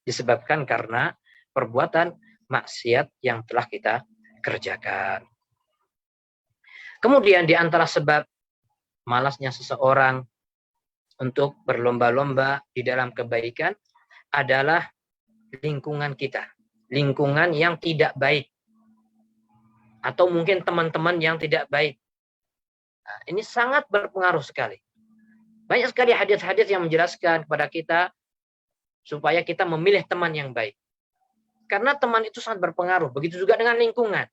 disebabkan karena perbuatan maksiat yang telah kita kerjakan. Kemudian di antara sebab malasnya seseorang untuk berlomba-lomba di dalam kebaikan adalah lingkungan kita. Lingkungan yang tidak baik. Atau mungkin teman-teman yang tidak baik. Nah, ini sangat berpengaruh sekali. Banyak sekali hadis-hadis yang menjelaskan kepada kita supaya kita memilih teman yang baik. Karena teman itu sangat berpengaruh. Begitu juga dengan lingkungan.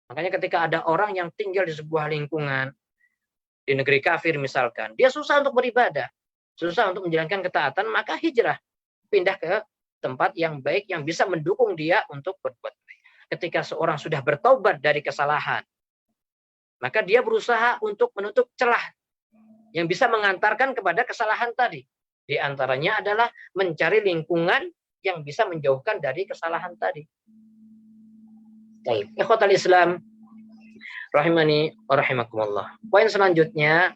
Makanya ketika ada orang yang tinggal di sebuah lingkungan, di negeri kafir misalkan, dia susah untuk beribadah, susah untuk menjalankan ketaatan, maka hijrah. Pindah ke tempat yang baik, yang bisa mendukung dia untuk berbuat baik. Ketika seorang sudah bertaubat dari kesalahan, maka dia berusaha untuk menutup celah yang bisa mengantarkan kepada kesalahan tadi. Di antaranya adalah mencari lingkungan yang bisa menjauhkan dari kesalahan tadi. Baik, ikhwatal Islam rahimani wa rahimakumullah. Poin selanjutnya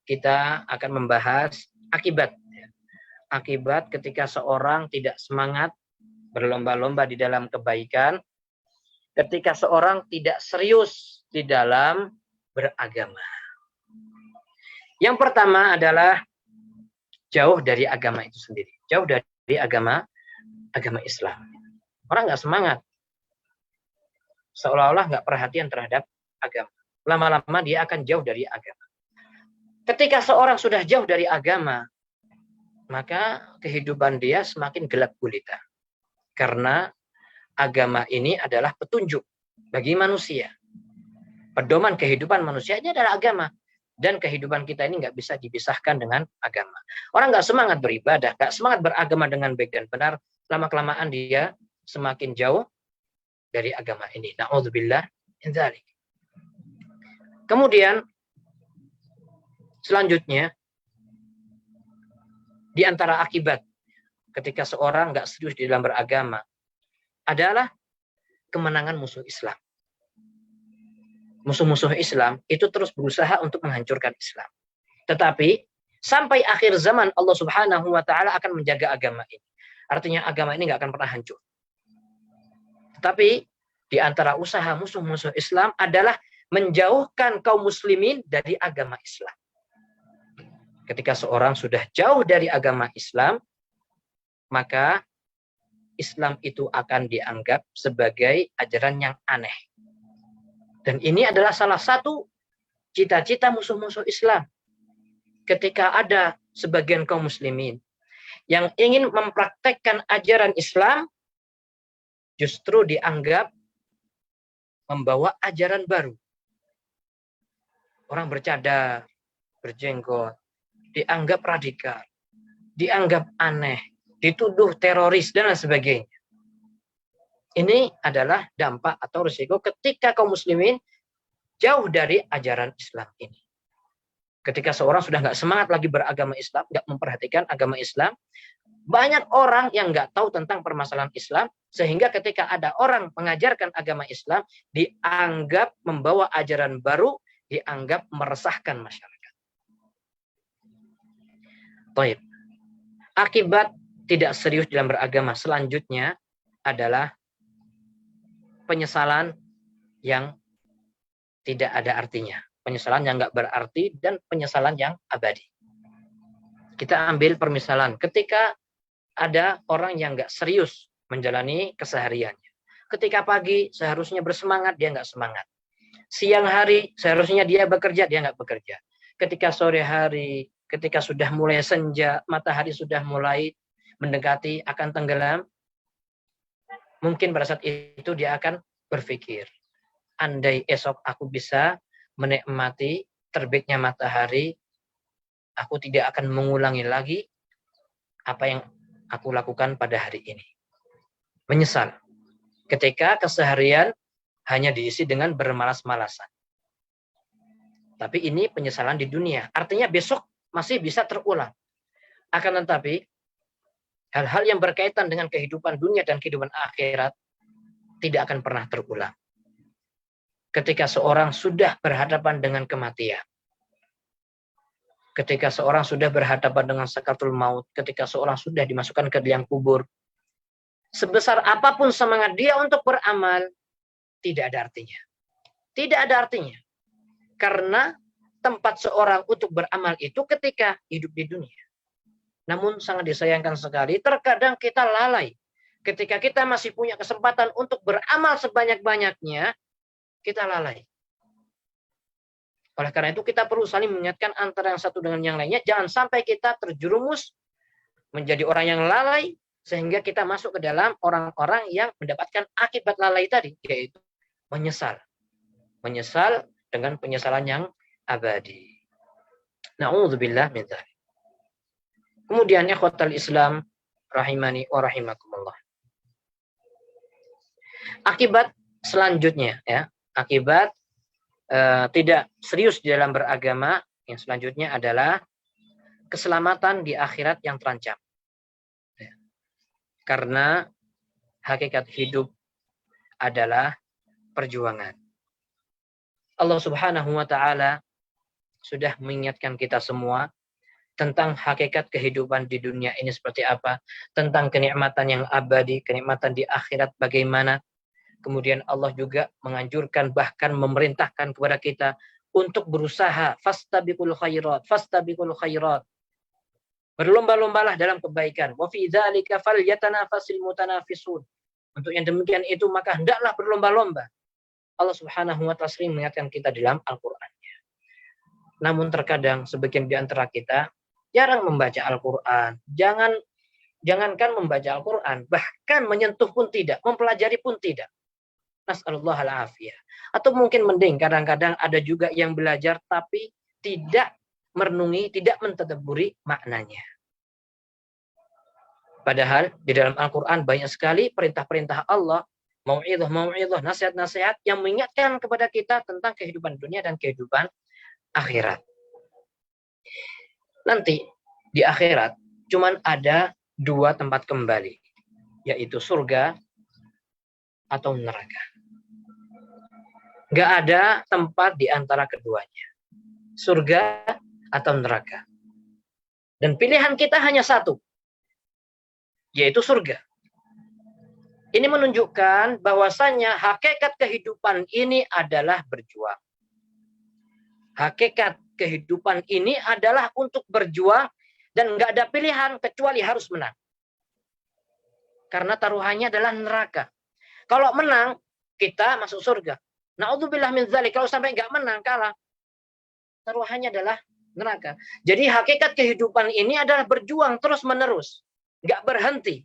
kita akan membahas akibat. Akibat ketika seorang tidak semangat berlomba-lomba di dalam kebaikan, ketika seorang tidak serius di dalam beragama. Yang pertama adalah jauh dari agama itu sendiri. Jauh dari agama Islam. Orang nggak semangat. Seolah-olah nggak perhatian terhadap agama. Lama-lama dia akan jauh dari agama. Ketika seorang sudah jauh dari agama, maka kehidupan dia semakin gelap gulita. Karena agama ini adalah petunjuk bagi manusia. Pedoman kehidupan manusia ini adalah agama. Dan kehidupan kita ini nggak bisa dipisahkan dengan agama. Orang nggak semangat beribadah, nggak semangat beragama dengan baik dan benar, lama-kelamaan dia semakin jauh dari agama ini. Na'udzubillah min dzalik. Kemudian selanjutnya di antara akibat ketika seorang nggak serius di dalam beragama adalah kemenangan musuh Islam. Musuh-musuh Islam itu terus berusaha untuk menghancurkan Islam. Tetapi sampai akhir zaman Allah Subhanahu wa taala akan menjaga agama ini. Artinya agama ini nggak akan pernah hancur. Tetapi di antara usaha musuh-musuh Islam adalah menjauhkan kaum muslimin dari agama Islam. Ketika seorang sudah jauh dari agama Islam, maka Islam itu akan dianggap sebagai ajaran yang aneh. Dan ini adalah salah satu cita-cita musuh-musuh Islam. Ketika ada sebagian kaum muslimin yang ingin mempraktekkan ajaran Islam, justru dianggap membawa ajaran baru. Orang bercadar, berjenggot, dianggap radikal, dianggap aneh, dituduh teroris, dan lain sebagainya. Ini adalah dampak atau risiko ketika kaum muslimin jauh dari ajaran Islam ini. Ketika seorang sudah nggak semangat lagi beragama Islam, nggak memperhatikan agama Islam, Banyak orang yang nggak tahu tentang permasalahan Islam, sehingga ketika ada orang mengajarkan agama Islam, dianggap membawa ajaran baru, dianggap meresahkan masyarakat. Baik. Akibat tidak serius dalam beragama selanjutnya adalah penyesalan yang tidak ada artinya. Penyesalan yang nggak berarti dan penyesalan yang abadi. Kita ambil permisalan ketika ada orang yang nggak serius menjalani kesehariannya. Ketika pagi seharusnya bersemangat, dia nggak semangat. Siang hari seharusnya dia bekerja, dia nggak bekerja. Ketika sore hari, ketika sudah mulai senja, matahari sudah mulai mendekati akan tenggelam, mungkin pada saat itu dia akan berpikir, andai esok aku bisa menikmati terbitnya matahari, aku tidak akan mengulangi lagi apa yang aku lakukan pada hari ini. Menyesal ketika keseharian hanya diisi dengan bermalas-malasan. Tapi ini penyesalan di dunia. Artinya besok masih bisa terulang. Akan tetapi, hal-hal yang berkaitan dengan kehidupan dunia dan kehidupan akhirat tidak akan pernah terulang. Ketika seorang sudah berhadapan dengan kematian, ketika seorang sudah berhadapan dengan sakaratul maut, ketika seorang sudah dimasukkan ke liang kubur, sebesar apapun semangat dia untuk beramal, tidak ada artinya. Tidak ada artinya. Karena tempat seorang untuk beramal itu ketika hidup di dunia. Namun sangat disayangkan sekali, terkadang kita lalai. Ketika kita masih punya kesempatan untuk beramal sebanyak-banyaknya, kita lalai. Oleh karena itu kita perlu saling mengingatkan antara yang satu dengan yang lainnya. Jangan sampai kita terjerumus menjadi orang yang lalai, sehingga kita masuk ke dalam orang-orang yang mendapatkan akibat lalai tadi, yaitu menyesal. Menyesal dengan penyesalan yang abadi. Na'udzubillah min dzalik. Kemudian ikhwatal Islam rahimani wa rahimakumullah. Akibat selanjutnya ya, akibat tidak serius di dalam beragama yang selanjutnya adalah keselamatan di akhirat yang terancam. Ya. Karena hakikat hidup adalah perjuangan. Allah Subhanahu wa taala sudah mengingatkan kita semua tentang hakikat kehidupan di dunia ini seperti apa, tentang kenikmatan yang abadi, kenikmatan di akhirat bagaimana. Kemudian Allah juga menganjurkan, bahkan memerintahkan kepada kita untuk berusaha fastabiqul khairat. Berlomba-lombalah dalam kebaikan. Wa fi dzalika falyatanafasil mutanafisun. Untuk yang demikian itu maka hendaklah berlomba-lomba. Allah Subhanahu wa taala sering mengingatkan kita dalam Al-Qur'annya. Namun terkadang sebagian di antara kita jarang membaca Al-Qur'an. Jangankan membaca Al-Qur'an, bahkan menyentuh pun tidak, mempelajari pun tidak. Nas'alullah al-afiyah. Atau mungkin mending kadang-kadang ada juga yang belajar tapi tidak merenungi, tidak mentadabburi maknanya. Padahal di dalam Al-Qur'an banyak sekali perintah-perintah Allah, mau'izah, nasihat-nasihat yang mengingatkan kepada kita tentang kehidupan dunia dan kehidupan akhirat. Nanti di akhirat cuman ada dua tempat kembali, yaitu surga atau neraka. Nggak ada tempat di antara keduanya. Surga atau neraka. Dan pilihan kita hanya satu, yaitu surga. Ini menunjukkan bahwasannya hakikat kehidupan ini adalah berjuang. Hakikat kehidupan ini adalah untuk berjuang dan nggak ada pilihan kecuali harus menang. Karena taruhannya adalah neraka. Kalau menang, kita masuk surga. Na'udzubillah min dzalik. Kalau sampai nggak menang, kalah, taruhannya adalah neraka. Jadi hakikat kehidupan ini adalah berjuang terus-menerus. Nggak berhenti.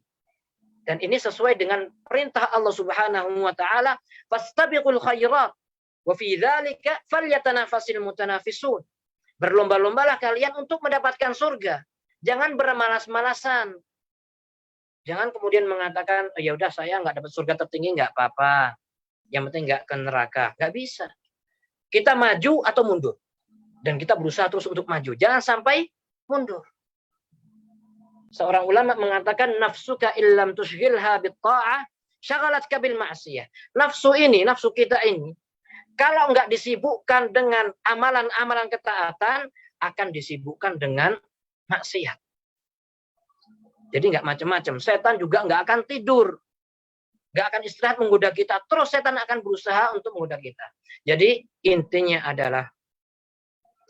Dan ini sesuai dengan perintah Allah Subhanahu wa taala, fastabiqul khairat wa fi dzalika falyatanafasil mutanafisun. Berlomba-lombalah kalian untuk mendapatkan surga. Jangan bermalas-malasan. Jangan kemudian mengatakan, oh, ya udah saya nggak dapat surga tertinggi nggak apa-apa. Yang penting nggak ke neraka. Nggak bisa. Kita maju atau mundur. Dan kita berusaha terus untuk maju. Jangan sampai mundur. Seorang ulama mengatakan nafsuka illam tushghilha bitta'ah syagalatka bil ma'siyah. Nafsu ini, nafsu kita ini, kalau enggak disibukkan dengan amalan-amalan ketaatan, akan disibukkan dengan maksiat. Jadi enggak macam-macam. Setan juga enggak akan tidur. Enggak akan istirahat menggoda kita. Terus setan akan berusaha untuk menggoda kita. Jadi intinya adalah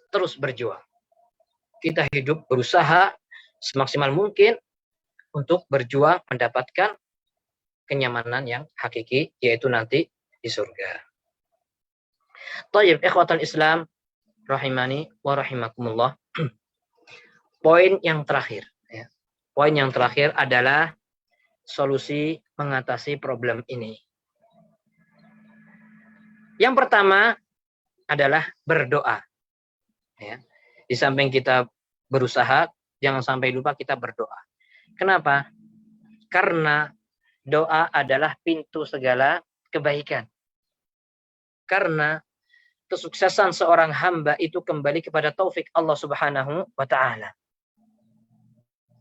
terus berjuang. Kita hidup berusaha semaksimal mungkin untuk berjuang mendapatkan kenyamanan yang hakiki, yaitu nanti di surga. Thayyib, ikhwatal Islam rahimani wa rahimakumullah. Poin yang terakhir, ya. Poin yang terakhir adalah solusi mengatasi problem ini. Yang pertama adalah berdoa. Ya. Di samping kita berusaha, jangan sampai lupa kita berdoa. Kenapa? Karena doa adalah pintu segala kebaikan. Karena kesuksesan seorang hamba itu kembali kepada taufik Allah Subhanahu wa taala.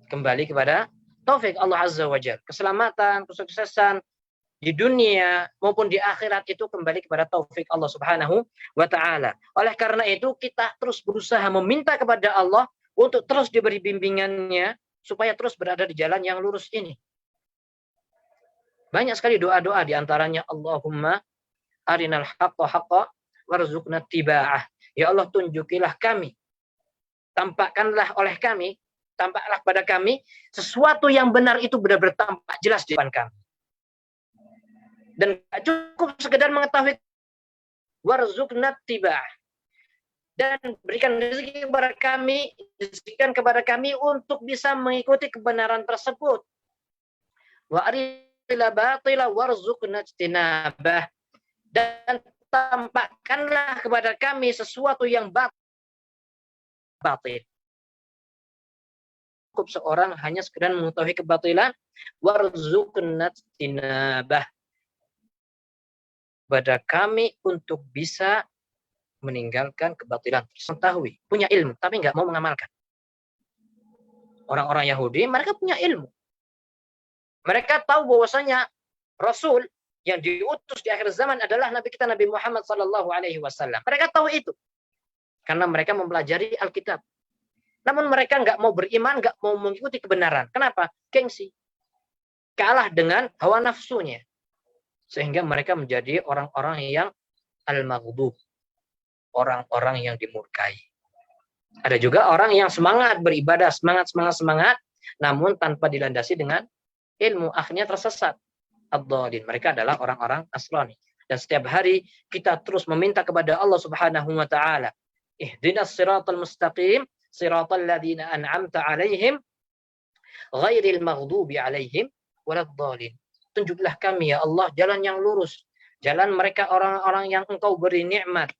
Kembali kepada taufik Allah Azza wa Jalla. Keselamatan, kesuksesan di dunia maupun di akhirat itu kembali kepada taufik Allah Subhanahu wa taala. Oleh karena itu kita terus berusaha meminta kepada Allah untuk terus diberi bimbingannya supaya terus berada di jalan yang lurus ini. Banyak sekali doa-doa, di antaranya Allahumma arinal haqqa haqqa warzuqna tiba'ah. Ya Allah, tunjukilah kami, tampakkanlah tampaklah pada kami sesuatu yang benar itu benar-benar tampak jelas di depan kami. Dan tidak cukup sekedar mengetahui, warzuqna tiba'ah, dan berikan rezeki kepada kami untuk bisa mengikuti kebenaran tersebut. Wa arina batila warzuqna ijtinabah, dan tampakkanlah kepada kami sesuatu yang batil. Cukup seorang hanya sekedar mengetahui kebatilan, warzuqna ijtinabah, pada kami untuk bisa meninggalkan kebatilan. Mengetahui, punya ilmu, tapi nggak mau mengamalkan. Orang-orang Yahudi, mereka punya ilmu. Mereka tahu bahwasanya Rasul yang diutus di akhir zaman adalah Nabi kita Nabi Muhammad SAW. Mereka tahu itu karena mereka mempelajari Alkitab. Namun mereka nggak mau beriman, nggak mau mengikuti kebenaran. Kenapa? Gengsi. Kalah dengan hawa nafsunya. Sehingga mereka menjadi orang-orang yang al-maghdub, orang-orang yang dimurkai. Ada juga orang yang semangat beribadah, semangat, namun tanpa dilandasi dengan ilmu, akhirnya tersesat. Ad-dhalin. Mereka adalah orang-orang Nasrani. Dan setiap hari kita terus meminta kepada Allah Subhanahu wa taala, ihdinas siratal mustaqim, siratal ladzina an'amta 'alaihim, ghairil maghdubi 'alaihim waladdallin. Tunjuklah kami ya Allah jalan yang lurus, jalan mereka orang-orang yang Engkau beri nikmat,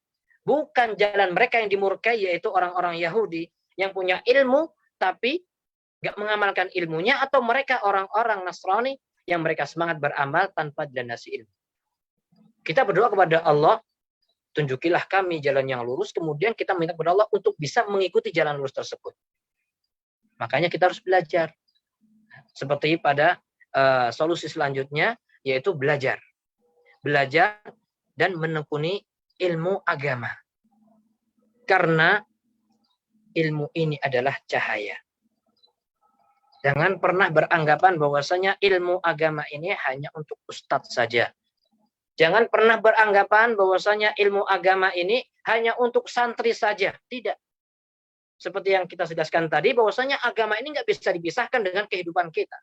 bukan jalan mereka yang dimurkai, yaitu orang-orang Yahudi yang punya ilmu tapi nggak mengamalkan ilmunya, atau mereka orang-orang Nasrani yang mereka semangat beramal tanpa dilandasi ilmu. Kita berdoa kepada Allah, tunjukilah kami jalan yang lurus, kemudian kita minta kepada Allah untuk bisa mengikuti jalan lurus tersebut. Makanya kita harus belajar. Seperti pada solusi selanjutnya, yaitu belajar. Belajar dan menekuni ilmu agama. Karena ilmu ini adalah cahaya. Jangan pernah beranggapan bahwasanya ilmu agama ini hanya untuk ustadz saja. Jangan pernah beranggapan bahwasanya ilmu agama ini hanya untuk santri saja. Tidak. Seperti yang kita jelaskan tadi, bahwasanya agama ini nggak bisa dipisahkan dengan kehidupan kita.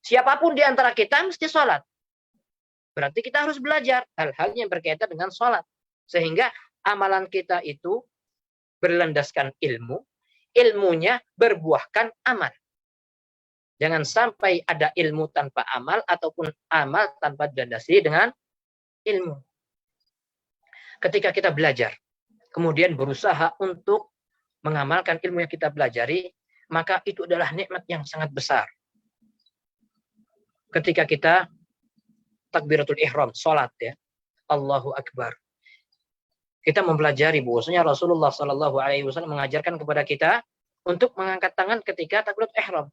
Siapapun di antara kita mesti sholat. Berarti kita harus belajar hal-hal yang berkaitan dengan sholat. Sehingga amalan kita itu berlandaskan ilmu, ilmunya berbuahkan amal. Jangan sampai ada ilmu tanpa amal, ataupun amal tanpa dilandasi dengan ilmu. Ketika kita belajar, kemudian berusaha untuk mengamalkan ilmu yang kita pelajari, maka itu adalah nikmat yang sangat besar. Ketika kita takbiratul ihram, sholat ya, Allahu Akbar. Kita mempelajari bahwasanya Rasulullah SAW mengajarkan kepada kita untuk mengangkat tangan ketika takbiratul ihram.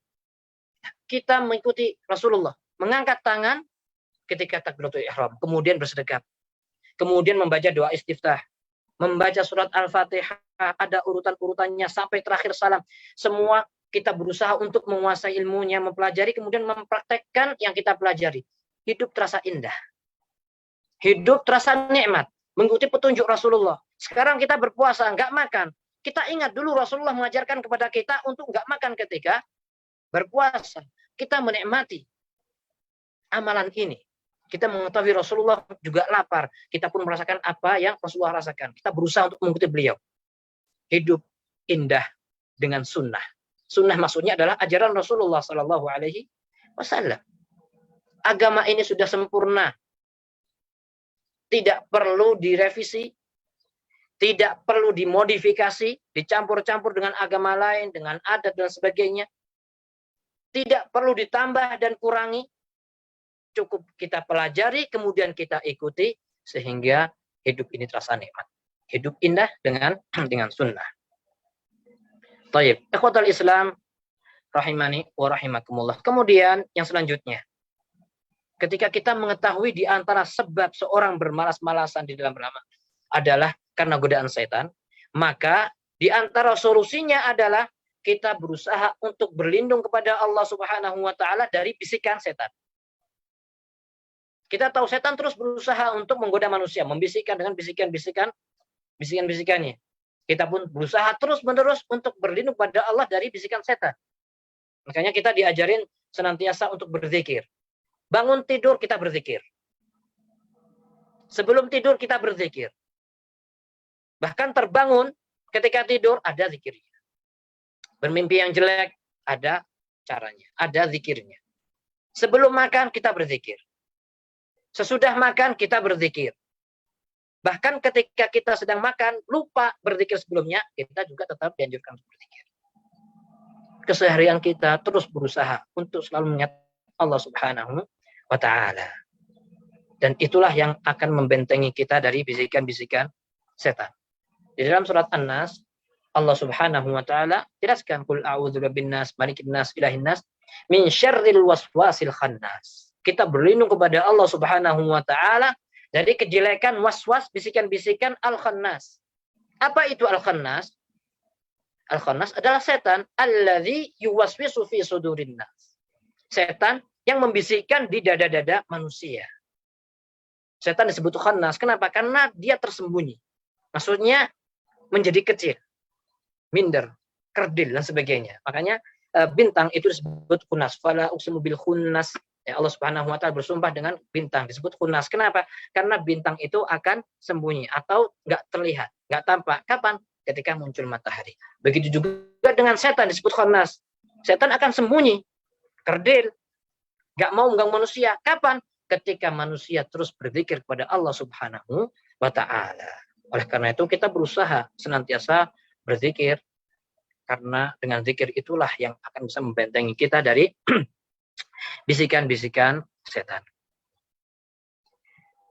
kita mengikuti Rasulullah, mengangkat tangan ketika takbiratul ihram, kemudian bersedekap, kemudian membaca doa istiftah, membaca surat Al-Fatihah, ada urutan-urutannya sampai terakhir salam. Semua kita berusaha untuk menguasai ilmunya, mempelajari, kemudian mempraktekkan yang kita pelajari. Hidup terasa indah. Hidup terasa nikmat. Mengikuti petunjuk Rasulullah. Sekarang kita berpuasa, nggak makan. Kita ingat dulu Rasulullah mengajarkan kepada kita untuk nggak makan ketika berpuasa. Kita menikmati amalan ini. Kita mengetahui Rasulullah juga lapar. Kita pun merasakan apa yang Rasulullah rasakan. Kita berusaha untuk mengikuti beliau. Hidup indah dengan sunnah. Sunnah maksudnya adalah ajaran Rasulullah Sallallahu Alaihi Wasallam. Agama ini sudah sempurna. Tidak perlu direvisi. Tidak perlu dimodifikasi. Dicampur-campur dengan agama lain. Dengan adat dan sebagainya. Tidak perlu ditambah dan kurangi. Cukup kita pelajari, kemudian kita ikuti. Sehingga hidup ini terasa nikmat. Hidup indah dengan sunnah. Taib. Ikhwatal Islam rahimani wa rahimakumullah. Kemudian yang selanjutnya, ketika kita mengetahui di antara sebab seorang bermalas-malasan di dalam beramal adalah karena godaan setan, maka di antara solusinya adalah kita berusaha untuk berlindung kepada Allah Subhanahu wa taala dari bisikan setan. Kita tahu setan terus berusaha untuk menggoda manusia, membisikkan dengan bisikan-bisikannya. Kita pun berusaha terus-menerus untuk berlindung pada Allah dari bisikan setan. Makanya kita diajarin senantiasa untuk berzikir. Bangun tidur kita berzikir. Sebelum tidur kita berzikir. Bahkan terbangun ketika tidur ada zikirnya. Bermimpi yang jelek ada caranya, ada zikirnya. Sebelum makan kita berzikir. Sesudah makan kita berzikir. Bahkan ketika kita sedang makan, lupa berzikir sebelumnya, kita juga tetap dianjurkan untuk berzikir. Keseharian kita terus berusaha untuk selalu mengingat Allah Subhanahu wa ta'ala. Dan itulah yang akan membentengi kita dari bisikan-bisikan setan. Di dalam surat An-Nas, Allah Subhanahu wa ta'ala jelaskan, Qul a'udzu birabbin nas, malikin nas, ilahin nas, min syarril waswasil khannas. Kita berlindung kepada Allah Subhanahu wa ta'ala dari kejelekan waswas, bisikan-bisikan al-khannas. Apa itu al-khannas? Al-khannas adalah setan. Alladzi yuwaswisu fi sudurin nas. Setan yang membisikkan di dada-dada manusia. Setan disebut khannas. Kenapa? Karena dia tersembunyi. Maksudnya menjadi kecil. Minder, kerdil, dan sebagainya. Makanya bintang itu disebut khunas. Fala uqsimu bil khunnas. Ya, Allah Subhanahu wa ta'ala bersumpah dengan bintang, disebut khunas. Kenapa? Karena bintang itu akan sembunyi atau nggak terlihat, nggak tampak. Kapan? Ketika muncul matahari. Begitu juga dengan setan, disebut khunas. Setan akan sembunyi, kerdil, nggak mau mengganggu manusia. Kapan? Ketika manusia terus berzikir kepada Allah Subhanahu wa ta'ala. Oleh karena itu kita berusaha senantiasa berzikir, karena dengan zikir itulah yang akan bisa membentengi kita dari bisikan-bisikan setan.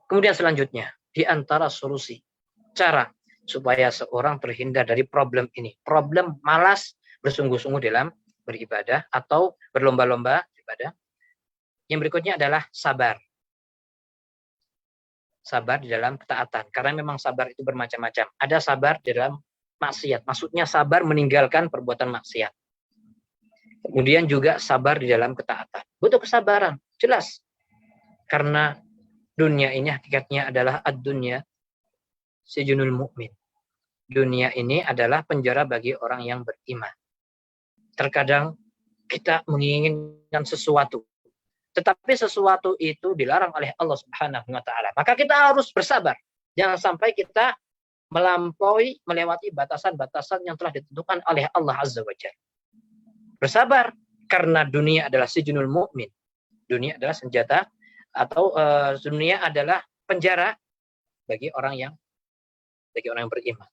Kemudian selanjutnya, di antara solusi, cara supaya seorang terhindar dari problem ini. Problem malas bersungguh-sungguh dalam beribadah atau berlomba-lomba ibadah. Yang berikutnya adalah sabar. Sabar di dalam ketaatan. Karena memang sabar itu bermacam-macam. Ada sabar di dalam maksiat. Maksudnya sabar meninggalkan perbuatan maksiat. Kemudian juga sabar di dalam ketaatan. Butuh kesabaran, jelas. Karena dunia ini hakikatnya adalah ad-dunya sijnul mu'min. Dunia ini adalah penjara bagi orang yang beriman. Terkadang kita menginginkan sesuatu, tetapi sesuatu itu dilarang oleh Allah Subhanahu wa ta'ala. Maka kita harus bersabar. Jangan sampai kita melewati batasan-batasan yang telah ditentukan oleh Allah Azza wa Jalla. Bersabar, karena dunia adalah sijnul mu'min. Dunia adalah senjata, atau dunia adalah penjara bagi orang yang beriman.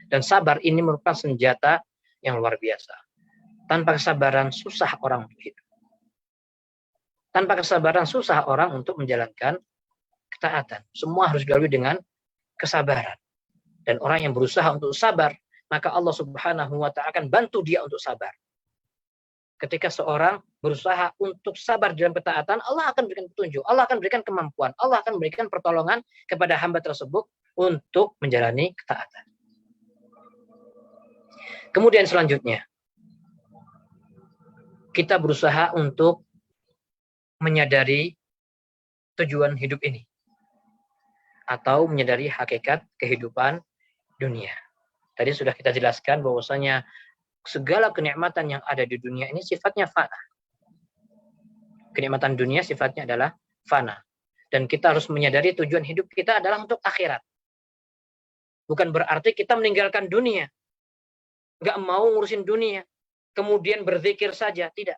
Dan sabar ini merupakan senjata yang luar biasa. Tanpa kesabaran susah orang untuk hidup. Tanpa kesabaran susah orang untuk menjalankan ketaatan. Semua harus dilalui dengan kesabaran. Dan orang yang berusaha untuk sabar, maka Allah Subhanahu wa ta'ala akan bantu dia untuk sabar. Ketika seorang berusaha untuk sabar dalam ketaatan, Allah akan berikan petunjuk, Allah akan berikan kemampuan, Allah akan berikan pertolongan kepada hamba tersebut untuk menjalani ketaatan. Kemudian selanjutnya, kita berusaha untuk menyadari tujuan hidup ini atau menyadari hakikat kehidupan dunia. Tadi sudah kita jelaskan bahwasanya segala kenikmatan yang ada di dunia ini sifatnya fana. Kenikmatan dunia sifatnya adalah fana. Dan kita harus menyadari tujuan hidup kita adalah untuk akhirat. Bukan berarti kita meninggalkan dunia. Nggak mau ngurusin dunia. Kemudian berzikir saja. Tidak.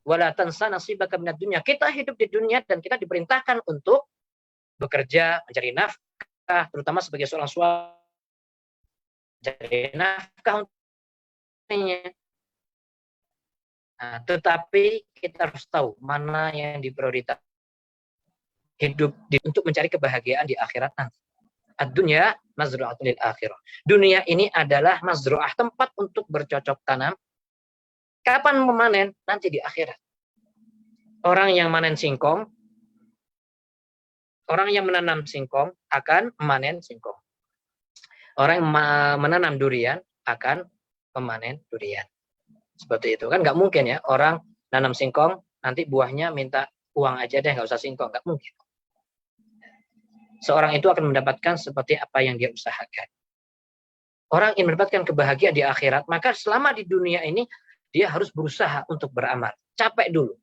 Wala tansa nasibaka minad dunya. Kita hidup di dunia dan kita diperintahkan untuk bekerja, mencari nafkah, terutama sebagai seorang suami. Mencari nafkah untuknya. Nah, tetapi kita harus tahu mana yang diprioritaskan hidup untuk mencari kebahagiaan di akhirat nanti. Ad-dunya mazru'atul lil akhirah. Dunia ini adalah mazru'ah, tempat untuk bercocok tanam. Kapan memanen? Nanti di akhirat. Orang yang manen singkong, orang yang menanam singkong akan memanen singkong. Orang yang menanam durian akan memanen durian. Seperti itu kan, nggak mungkin ya orang nanam singkong nanti buahnya minta uang aja deh, nggak usah singkong, nggak mungkin. Seorang itu akan mendapatkan seperti apa yang dia usahakan. Orang ingin mendapatkan kebahagiaan di akhirat, maka selama di dunia ini dia harus berusaha untuk beramal. Capek dulu.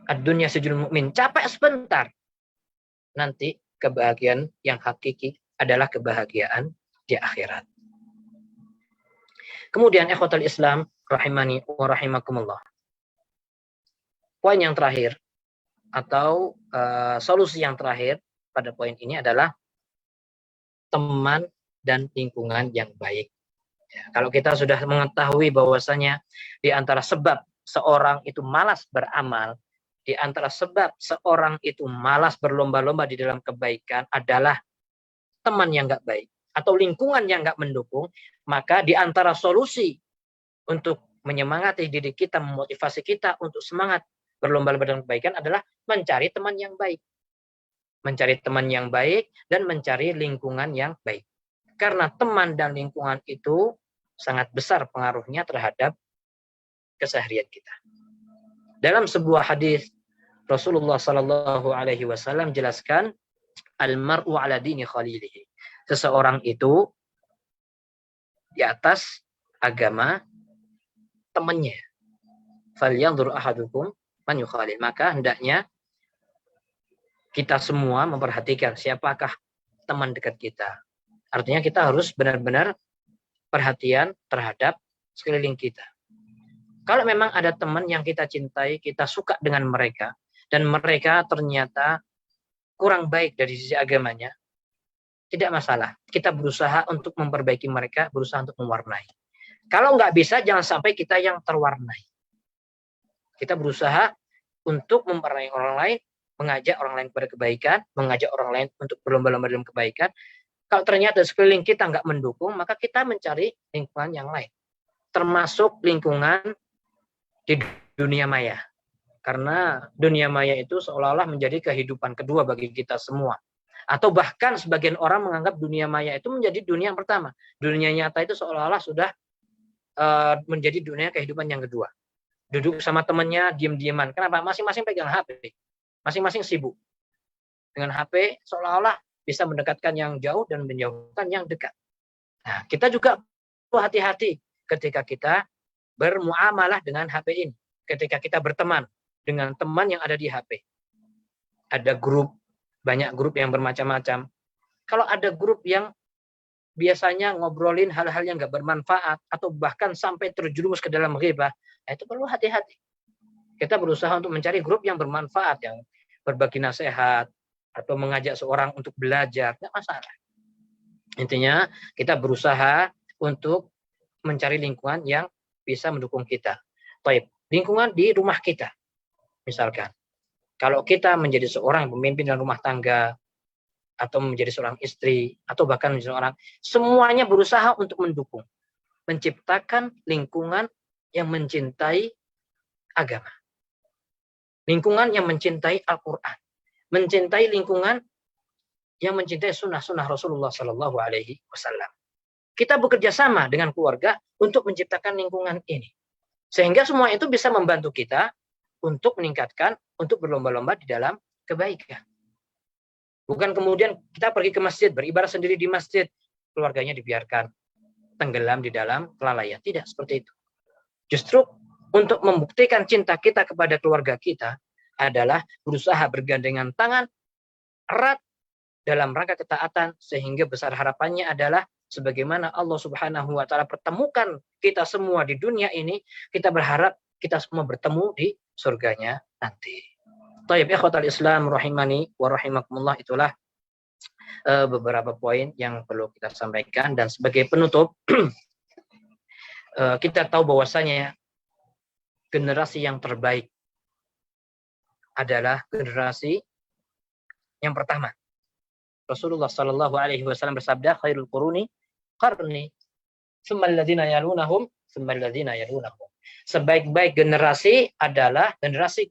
Ad-dunya sijnul mu'min, capek sebentar. Nanti kebahagiaan yang hakiki adalah kebahagiaan di akhirat. Kemudian ikhwatul Islam rahimani wa rahimakumullah. Poin yang terakhir atau solusi yang terakhir pada poin ini adalah teman dan lingkungan yang baik. Ya, kalau kita sudah mengetahui bahwasanya di antara sebab seorang itu malas beramal, di antara sebab seorang itu malas berlomba-lomba di dalam kebaikan adalah teman yang nggak baik atau lingkungan yang nggak mendukung, maka di antara solusi untuk menyemangati diri kita, memotivasi kita untuk semangat berlomba-lomba dalam kebaikan adalah mencari teman yang baik. Mencari teman yang baik dan mencari lingkungan yang baik. Karena teman dan lingkungan itu sangat besar pengaruhnya terhadap keseharian kita. Dalam sebuah hadis Rasulullah Shallallahu Alaihi Wasallam jelaskan, al-mar'u ala dini khalilihi. Seseorang itu di atas agama temannya. Falyanzur ahadukum man yukhalil. Maka hendaknya kita semua memperhatikan siapakah teman dekat kita. Artinya kita harus benar-benar perhatian terhadap sekeliling kita. Kalau memang ada teman yang kita cintai, kita suka dengan mereka, dan mereka ternyata kurang baik dari sisi agamanya, tidak masalah. Kita berusaha untuk memperbaiki mereka, berusaha untuk mewarnai. Kalau nggak bisa, jangan sampai kita yang terwarnai. Kita berusaha untuk memwarnai orang lain, mengajak orang lain kepada kebaikan, mengajak orang lain untuk berlomba-lomba dalam kebaikan. Kalau ternyata sekeliling kita nggak mendukung, maka kita mencari lingkungan yang lain. Termasuk lingkungan di dunia maya. Karena dunia maya itu seolah-olah menjadi kehidupan kedua bagi kita semua. Atau bahkan sebagian orang menganggap dunia maya itu menjadi dunia yang pertama. Dunia nyata itu seolah-olah sudah menjadi dunia kehidupan yang kedua. Duduk sama temannya, diam-diaman. Kenapa? Masing-masing pegang HP. Masing-masing sibuk. Dengan HP seolah-olah bisa mendekatkan yang jauh dan menjauhkan yang dekat. Nah, kita juga perlu hati-hati ketika kita bermuamalah dengan HP ini. Ketika kita berteman dengan teman yang ada di HP. Ada grup, banyak grup yang bermacam-macam. Kalau ada grup yang biasanya ngobrolin hal-hal yang nggak bermanfaat atau bahkan sampai terjerumus ke dalam ghibah, itu perlu hati-hati. Kita berusaha untuk mencari grup yang bermanfaat, yang berbagi nasihat atau mengajak seorang untuk belajar, nggak masalah. Intinya kita berusaha untuk mencari lingkungan yang bisa mendukung kita. Baik, lingkungan di rumah kita, misalkan. Kalau kita menjadi seorang pemimpin dalam rumah tangga, atau menjadi seorang istri, atau bahkan menjadi seorang, semuanya berusaha untuk mendukung. Menciptakan lingkungan yang mencintai agama. Lingkungan yang mencintai Al-Quran. Mencintai lingkungan yang mencintai sunnah-sunnah Rasulullah Sallallahu Alaihi Wasallam. Kita bekerja sama dengan keluarga untuk menciptakan lingkungan ini. Sehingga semua itu bisa membantu kita untuk meningkatkan, untuk berlomba-lomba di dalam kebaikan. Bukan kemudian kita pergi ke masjid, beribadah sendiri di masjid, keluarganya dibiarkan tenggelam di dalam kelalaian. Tidak seperti itu. Justru untuk membuktikan cinta kita kepada keluarga kita adalah berusaha bergandengan tangan erat dalam rangka ketaatan, sehingga besar harapannya adalah sebagaimana Allah Subhanahu wa taala pertemukan kita semua di dunia ini, kita berharap kita semua bertemu di surganya nanti. Thayyib ikhwatal Islam rahimani wa rahimakumullah, itulah beberapa poin yang perlu kita sampaikan. Dan sebagai penutup, kita tahu bahwasanya generasi yang terbaik adalah generasi yang pertama. Rasulullah Sallallahu Alaihi Wasallam bersabda, khairul quruni qarni, tsumma alladziina yalunahum, tsumma alladziina yalunahum. Sebaik-baik generasi adalah generasi,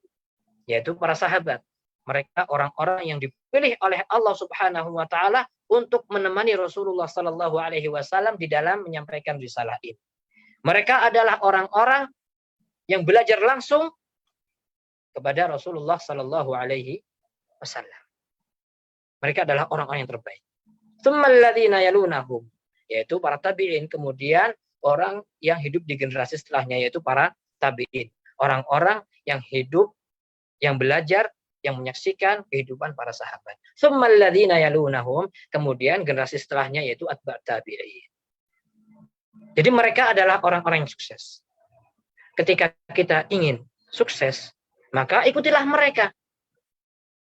yaitu para sahabat. Mereka orang-orang yang dipilih oleh Allah Subhanahu wa taala untuk menemani Rasulullah Sallallahu Alaihi Wasallam di dalam menyampaikan risalah ini. Mereka adalah orang-orang yang belajar langsung kepada Rasulullah Sallallahu Alaihi Wasallam. Mereka adalah orang-orang yang terbaik. Tsummal ladzina yalunahum, yaitu para tabi'in, kemudian orang yang hidup di generasi setelahnya, yaitu para tabi'in. Orang-orang yang hidup, yang belajar, yang menyaksikan kehidupan para sahabat. Tsummal ladzina yalunahum, kemudian generasi setelahnya yaitu atba' tabi'in. Jadi mereka adalah orang-orang yang sukses. Ketika kita ingin sukses, maka ikutilah mereka.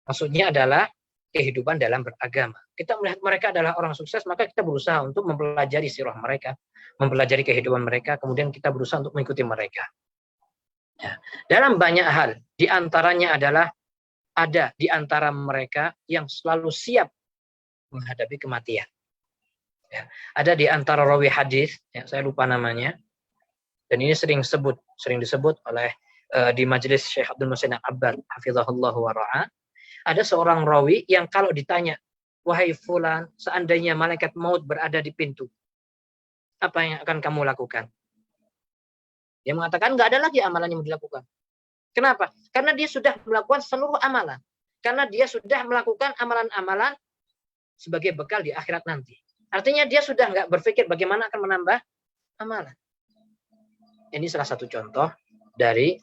Maksudnya adalah kehidupan dalam beragama. Kita melihat mereka adalah orang sukses, maka kita berusaha untuk mempelajari sirah mereka, mempelajari kehidupan mereka, kemudian kita berusaha untuk mengikuti mereka. Ya. Dalam banyak hal, di antaranya adalah ada di antara mereka yang selalu siap menghadapi kematian. Ya. Ada di antara rawi hadis, ya, saya lupa namanya, dan ini sering disebut oleh di majelis Syekh Abdul Muhsin Al-Abbad, hafizahullah wa ra'ah. Ada seorang rawi yang kalau ditanya, wahai fulan, seandainya malaikat maut berada di pintu, apa yang akan kamu lakukan? Dia mengatakan nggak ada lagi amalan yang dilakukan. Kenapa? Karena dia sudah melakukan seluruh amalan. Karena dia sudah melakukan amalan-amalan sebagai bekal di akhirat nanti. Artinya dia sudah nggak berpikir bagaimana akan menambah amalan. Ini salah satu contoh dari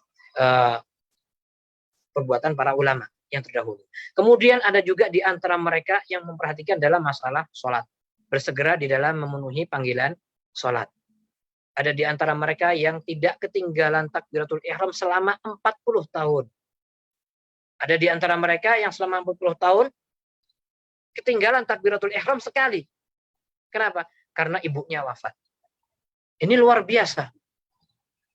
perbuatan para ulama yang terdahulu. Kemudian ada juga di antara mereka yang memperhatikan dalam masalah sholat. Bersegera di dalam memenuhi panggilan sholat. Ada di antara mereka yang tidak ketinggalan takbiratul ihram selama 40 tahun. Ada di antara mereka yang selama 40 tahun ketinggalan takbiratul ihram sekali. Kenapa? Karena ibunya wafat. Ini luar biasa.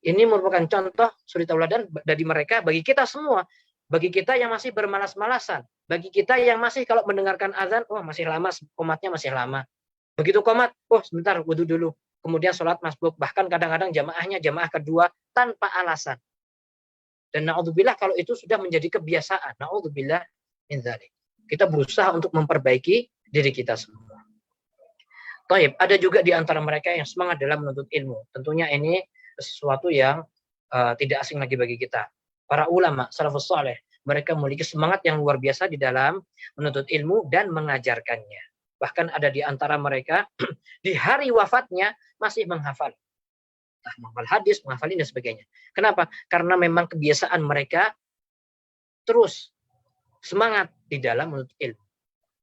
Ini merupakan contoh suri tauladan dari mereka bagi kita semua. Bagi kita yang masih bermalas-malasan, bagi kita yang masih kalau mendengarkan azan, masih lama, qomatnya masih lama. Begitu qomat, sebentar wudu dulu. Kemudian sholat masbuk, bahkan kadang-kadang jamaahnya jamaah kedua tanpa alasan. Dan na'udzubillah kalau itu sudah menjadi kebiasaan. Na'udzubillah min dzalik. Kita berusaha untuk memperbaiki diri kita semua. Taib, ada juga di antara mereka yang semangat dalam menuntut ilmu. Tentunya ini sesuatu yang tidak asing lagi bagi kita. Para ulama salafus saleh, mereka memiliki semangat yang luar biasa di dalam menuntut ilmu dan mengajarkannya. Bahkan ada di antara mereka di hari wafatnya masih menghafal. Menghafal hadis, menghafal ini dan sebagainya. Kenapa? Karena memang kebiasaan mereka terus semangat di dalam menuntut ilmu.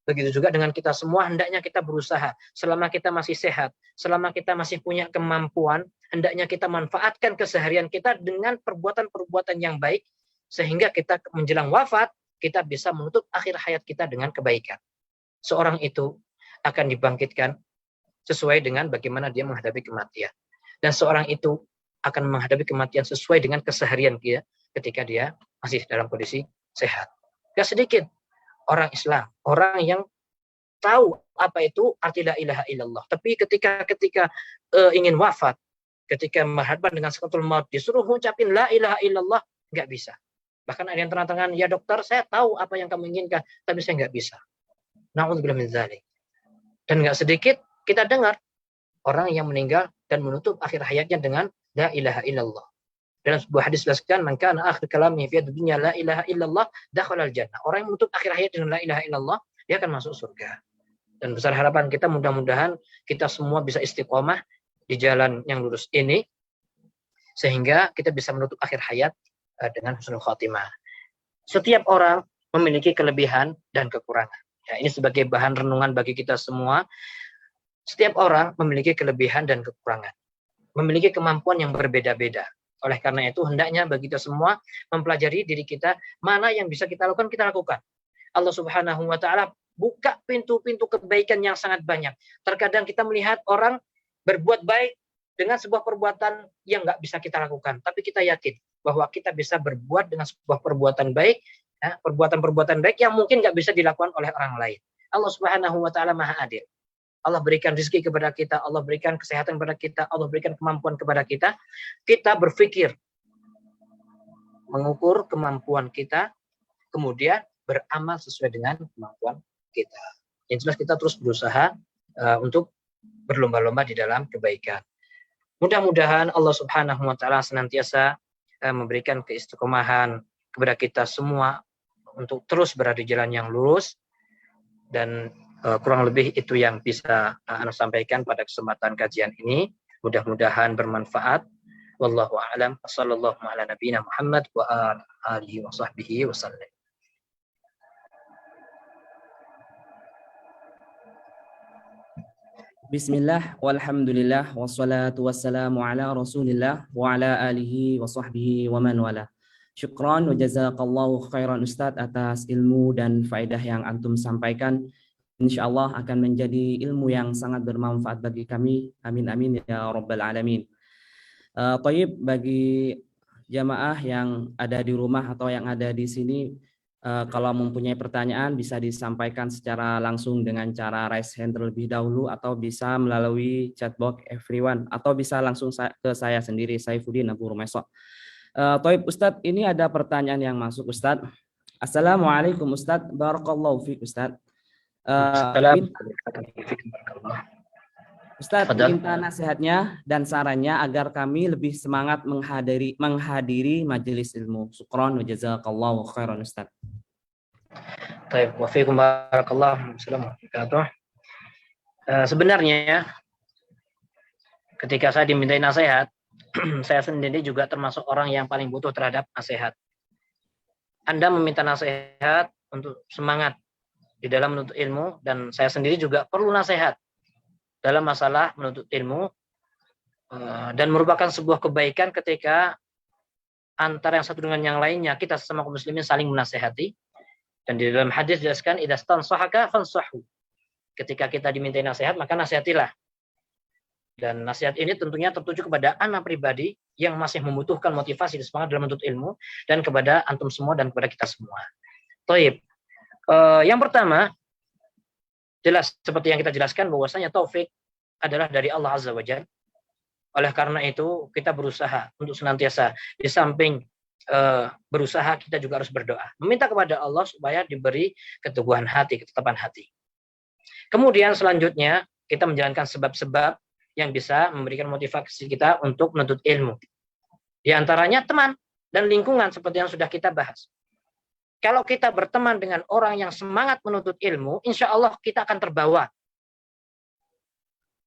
Begitu juga dengan kita semua, hendaknya kita berusaha. Selama kita masih sehat, selama kita masih punya kemampuan, hendaknya kita manfaatkan keseharian kita dengan perbuatan-perbuatan yang baik, sehingga kita menjelang wafat, kita bisa menutup akhir hayat kita dengan kebaikan. Seorang itu akan dibangkitkan sesuai dengan bagaimana dia menghadapi kematian. Dan seorang itu akan menghadapi kematian sesuai dengan keseharian dia ketika dia masih dalam kondisi sehat. Gak sedikit orang Islam, orang yang tahu apa itu arti la ilaha illallah. Tapi ketika ingin wafat, ketika berhadapan dengan sakaratul maut disuruh ngucapin la ilaha illallah, nggak bisa. Bahkan ada yang terang-terangan, ya dokter, saya tahu apa yang kamu inginkan, tapi saya nggak bisa. Na'udzubillah min dzalik. Dan nggak sedikit kita dengar orang yang meninggal dan menutup akhir hayatnya dengan la ilaha illallah. Dalam sebuah hadis jelaskan, man kana akhir kalamihi fi dunya la ilaha illallah dakhala al-jannah. Orang yang menutup akhir hayat dengan la ilaha illallah, dia akan masuk surga. Dan besar harapan kita mudah-mudahan kita semua bisa istiqomah di jalan yang lurus ini sehingga kita bisa menutup akhir hayat dengan husnul khotimah. Setiap orang memiliki kelebihan dan kekurangan. Ya, ini sebagai bahan renungan bagi kita semua. Setiap orang memiliki kelebihan dan kekurangan, memiliki kemampuan yang berbeda-beda. Oleh karena itu, hendaknya bagi kita semua mempelajari diri kita, mana yang bisa kita lakukan, kita lakukan. Allah Subhanahu wa Ta'ala buka pintu-pintu kebaikan yang sangat banyak. Terkadang kita melihat orang berbuat baik dengan sebuah perbuatan yang nggak bisa kita lakukan, tapi kita yakin bahwa kita bisa berbuat dengan sebuah perbuatan baik, ya, perbuatan-perbuatan baik yang mungkin nggak bisa dilakukan oleh orang lain. Allah Subhanahu wa Ta'ala Maha Adil. Allah berikan rezeki kepada kita, Allah berikan kesehatan kepada kita, Allah berikan kemampuan kepada kita. Kita berpikir, mengukur kemampuan kita, kemudian beramal sesuai dengan kemampuan kita. Yang jelas kita terus berusaha untuk berlomba-lomba di dalam kebaikan. Mudah-mudahan Allah Subhanahu wa Ta'ala senantiasa memberikan keistiqomahan kepada kita semua untuk terus berada di jalan yang lurus, dan kurang lebih itu yang bisa Anda sampaikan pada kesempatan kajian ini. Mudah-mudahan bermanfaat. Wallahu a'lam. Wassallallahu ala nabiyina Muhammad wa alihi wa sahbihi wasallam. Bismillah, walhamdulillah, wassalatu wassalamu ala rasulillah wa ala alihi wa sahbihi wa man wala. Syukran wa jazakallahu khairan Ustadz atas ilmu dan faedah yang antum sampaikan. InsyaAllah akan menjadi ilmu yang sangat bermanfaat bagi kami. Amin amin ya rabbal alamin. Taib, bagi jamaah yang ada di rumah atau yang ada di sini, kalau mempunyai pertanyaan bisa disampaikan secara langsung dengan cara raise hand terlebih dahulu, atau bisa melalui chatbox everyone, atau bisa langsung ke saya sendiri, Saifuddin Abu Rumaiso. Taib Ustadz, ini ada pertanyaan yang masuk Ustadz. Assalamualaikum Ustadz, barakallahu fiik Ustadz. Ustadz, minta nasihatnya dan sarannya agar kami lebih semangat menghadiri majelis ilmu. Syukran wa jazakallahu khairan Ustadz. Baik, wa fiikum barakallahu. Assalamualaikum. Sebenarnya ketika saya dimintai nasihat, saya sendiri juga termasuk orang yang paling butuh terhadap nasihat. Anda meminta nasihat untuk semangat di dalam menuntut ilmu, dan saya sendiri juga perlu nasihat dalam masalah menuntut ilmu, dan merupakan sebuah kebaikan ketika antara yang satu dengan yang lainnya kita sesama kaum muslimin saling menasihati. Dan di dalam hadis dijelaskan, idza stansahaka fansahu. Ketika kita dimintai nasihat, maka nasihatilah. Dan nasihat ini tentunya tertuju kepada anak pribadi yang masih membutuhkan motivasi dan semangat dalam menuntut ilmu, dan kepada antum semua dan kepada kita semua. Taib. Yang pertama, jelas seperti yang kita jelaskan bahwasanya taufik adalah dari Allah Azza wa Jalla. Oleh karena itu kita berusaha untuk senantiasa di samping berusaha, kita juga harus berdoa, meminta kepada Allah supaya diberi keteguhan hati, ketetapan hati. Kemudian selanjutnya kita menjalankan sebab-sebab yang bisa memberikan motivasi kita untuk menuntut ilmu. Di antaranya teman dan lingkungan seperti yang sudah kita bahas. Kalau kita berteman dengan orang yang semangat menuntut ilmu, insya Allah kita akan terbawa.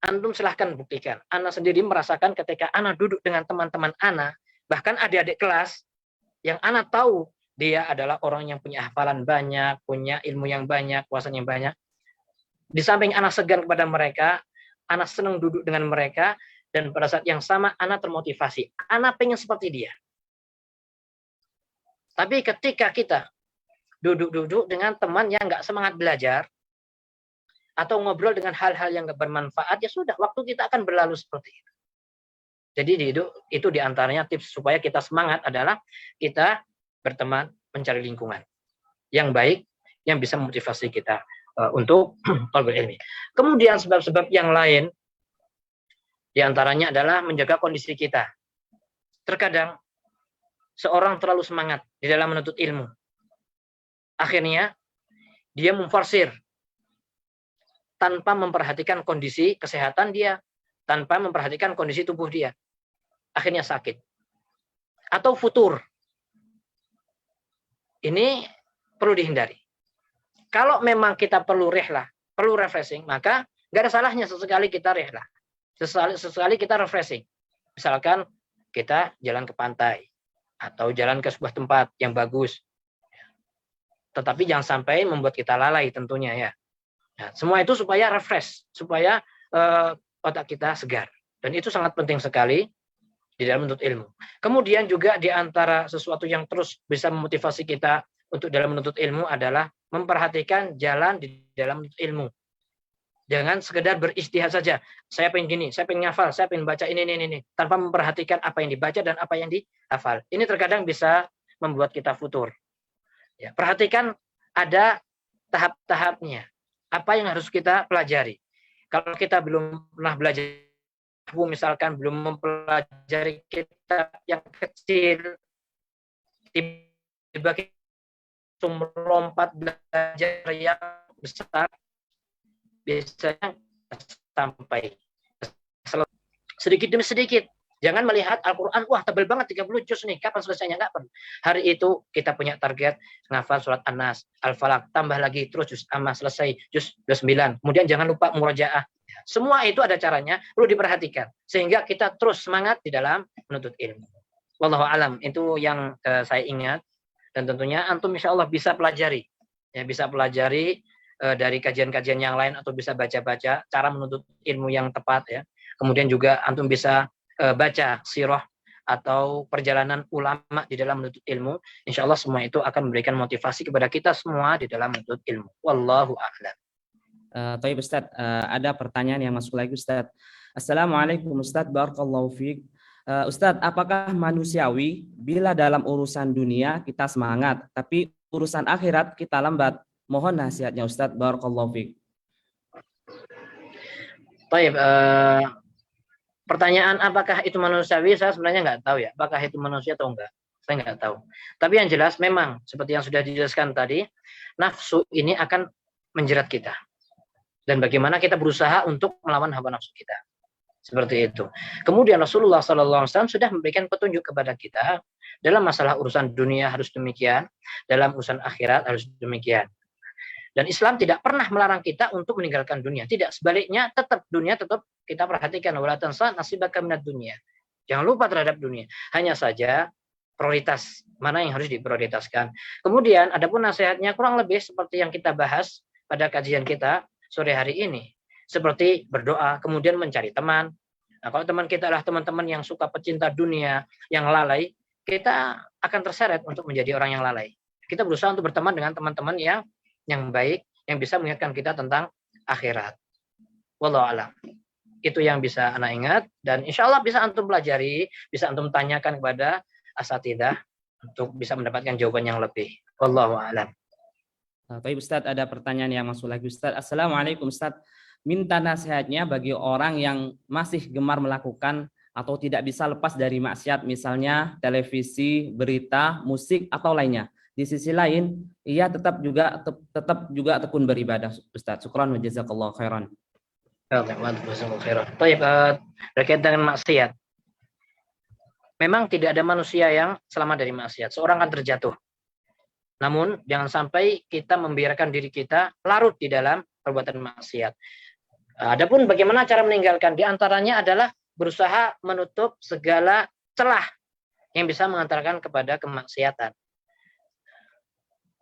Antum silahkan buktikan. Ana sendiri merasakan ketika Ana duduk dengan teman-teman Ana, bahkan adik-adik kelas, yang Ana tahu dia adalah orang yang punya hafalan banyak, punya ilmu yang banyak, kuasanya yang banyak. Di samping Ana segan kepada mereka, Ana senang duduk dengan mereka, dan pada saat yang sama Ana termotivasi. Ana pengen seperti dia. Tapi ketika kita duduk-duduk dengan teman yang nggak semangat belajar, atau ngobrol dengan hal-hal yang nggak bermanfaat, ya sudah, waktu kita akan berlalu seperti itu. Jadi itu diantaranya tips supaya kita semangat adalah kita berteman, mencari lingkungan yang baik, yang bisa memotivasi kita untuk thalabul ilmi. Kemudian sebab-sebab yang lain Di antaranya adalah menjaga kondisi kita. Terkadang seorang terlalu semangat di dalam menuntut ilmu. Akhirnya dia memforsir tanpa memperhatikan kondisi kesehatan dia, tanpa memperhatikan kondisi tubuh dia. Akhirnya sakit. Atau futur. Ini perlu dihindari. Kalau memang kita perlu rehlah, perlu refreshing, maka nggak ada salahnya sesekali kita rehlah. Sesekali kita refreshing. Misalkan kita jalan ke pantai atau jalan ke sebuah tempat yang bagus. Tetapi jangan sampai membuat kita lalai tentunya ya. Nah, semua itu supaya refresh, supaya otak kita segar. Dan itu sangat penting sekali di dalam menuntut ilmu. Kemudian juga di antara sesuatu yang terus bisa memotivasi kita untuk dalam menuntut ilmu adalah memperhatikan jalan di dalam menuntut ilmu. Jangan sekedar beristihad saja. Saya pengen gini, saya pengen ngafal, saya pengen baca ini, tanpa memperhatikan apa yang dibaca dan apa yang dihafal. Ini terkadang bisa membuat kita futur. Ya, perhatikan ada tahap-tahapnya. Apa yang harus kita pelajari? Kalau kita belum pernah belajar, misalkan belum mempelajari kitab yang kecil, tiba-tiba kita melompat belajar yang besar, biasanya sampai sedikit demi sedikit. Jangan melihat Al-Quran, wah tebal banget 30 juz nih, kapan selesainya? Enggak perlu. Hari itu kita punya target ngafal surat An-Nas, Al-Falaq, tambah lagi terus juz amma selesai, juz 29. Kemudian jangan lupa murojaah. Semua itu ada caranya, perlu diperhatikan sehingga kita terus semangat di dalam menuntut ilmu. Wallahu alam, itu yang saya ingat, dan tentunya antum insya Allah bisa pelajari. Ya, bisa pelajari dari kajian-kajian yang lain atau bisa baca-baca cara menuntut ilmu yang tepat ya. Kemudian juga antum bisa baca sirah atau perjalanan ulama di dalam menuntut ilmu. Insya Allah semua itu akan memberikan motivasi kepada kita semua di dalam menuntut ilmu. Wallahu a'lam. Baik Ustaz, ada pertanyaan yang masuk lagi Ustaz. Assalamualaikum Ustaz, barakallahu fiik. Ustaz, apakah manusiawi bila dalam urusan dunia kita semangat, tapi urusan akhirat kita lambat? Mohon nasihatnya Ustaz, barakallahu fiik. Baik, pertanyaan apakah itu manusiawi, saya sebenarnya nggak tahu ya, apakah itu manusia atau enggak, saya nggak tahu. Tapi yang jelas memang seperti yang sudah dijelaskan tadi, nafsu ini akan menjerat kita. Dan bagaimana kita berusaha untuk melawan hawa nafsu kita. Seperti itu. Kemudian Rasulullah SAW sudah memberikan petunjuk kepada kita dalam masalah urusan dunia harus demikian, dalam urusan akhirat harus demikian. Dan Islam tidak pernah melarang kita untuk meninggalkan dunia. Tidak, sebaliknya tetap dunia tetap kita perhatikan. Wala tansa nasibaka minad dunya. Jangan lupa terhadap dunia. Hanya saja prioritas mana yang harus diprioritaskan. Kemudian adapun nasihatnya kurang lebih seperti yang kita bahas pada kajian kita sore hari ini, seperti berdoa, kemudian mencari teman. Nah, kalau teman kita adalah teman-teman yang suka pecinta dunia, yang lalai, kita akan terseret untuk menjadi orang yang lalai. Kita berusaha untuk berteman dengan teman-teman yang baik, yang bisa mengingatkan kita tentang akhirat. Wallahu a'lam. Itu yang bisa anak ingat, dan insya Allah bisa antum pelajari, bisa antum tanyakan kepada asatidzah untuk bisa mendapatkan jawaban yang lebih. Wallahu a'lam. Baik Ustaz, ada pertanyaan yang masuk lagi Ustaz. Assalamualaikum Ustaz. Minta nasihatnya bagi orang yang masih gemar melakukan atau tidak bisa lepas dari maksiat, misalnya televisi, berita, musik atau lainnya. Di sisi lain, ia tetap juga tekun beribadah Ustaz. Syukran wa jazakallahu khairan. Berkaitan dengan maksiat. Memang tidak ada manusia yang selamat dari maksiat. Seorang akan terjatuh. Namun jangan sampai kita membiarkan diri kita larut di dalam perbuatan maksiat. Adapun bagaimana cara meninggalkan, di antaranya adalah berusaha menutup segala celah yang bisa mengantarkan kepada kemaksiatan.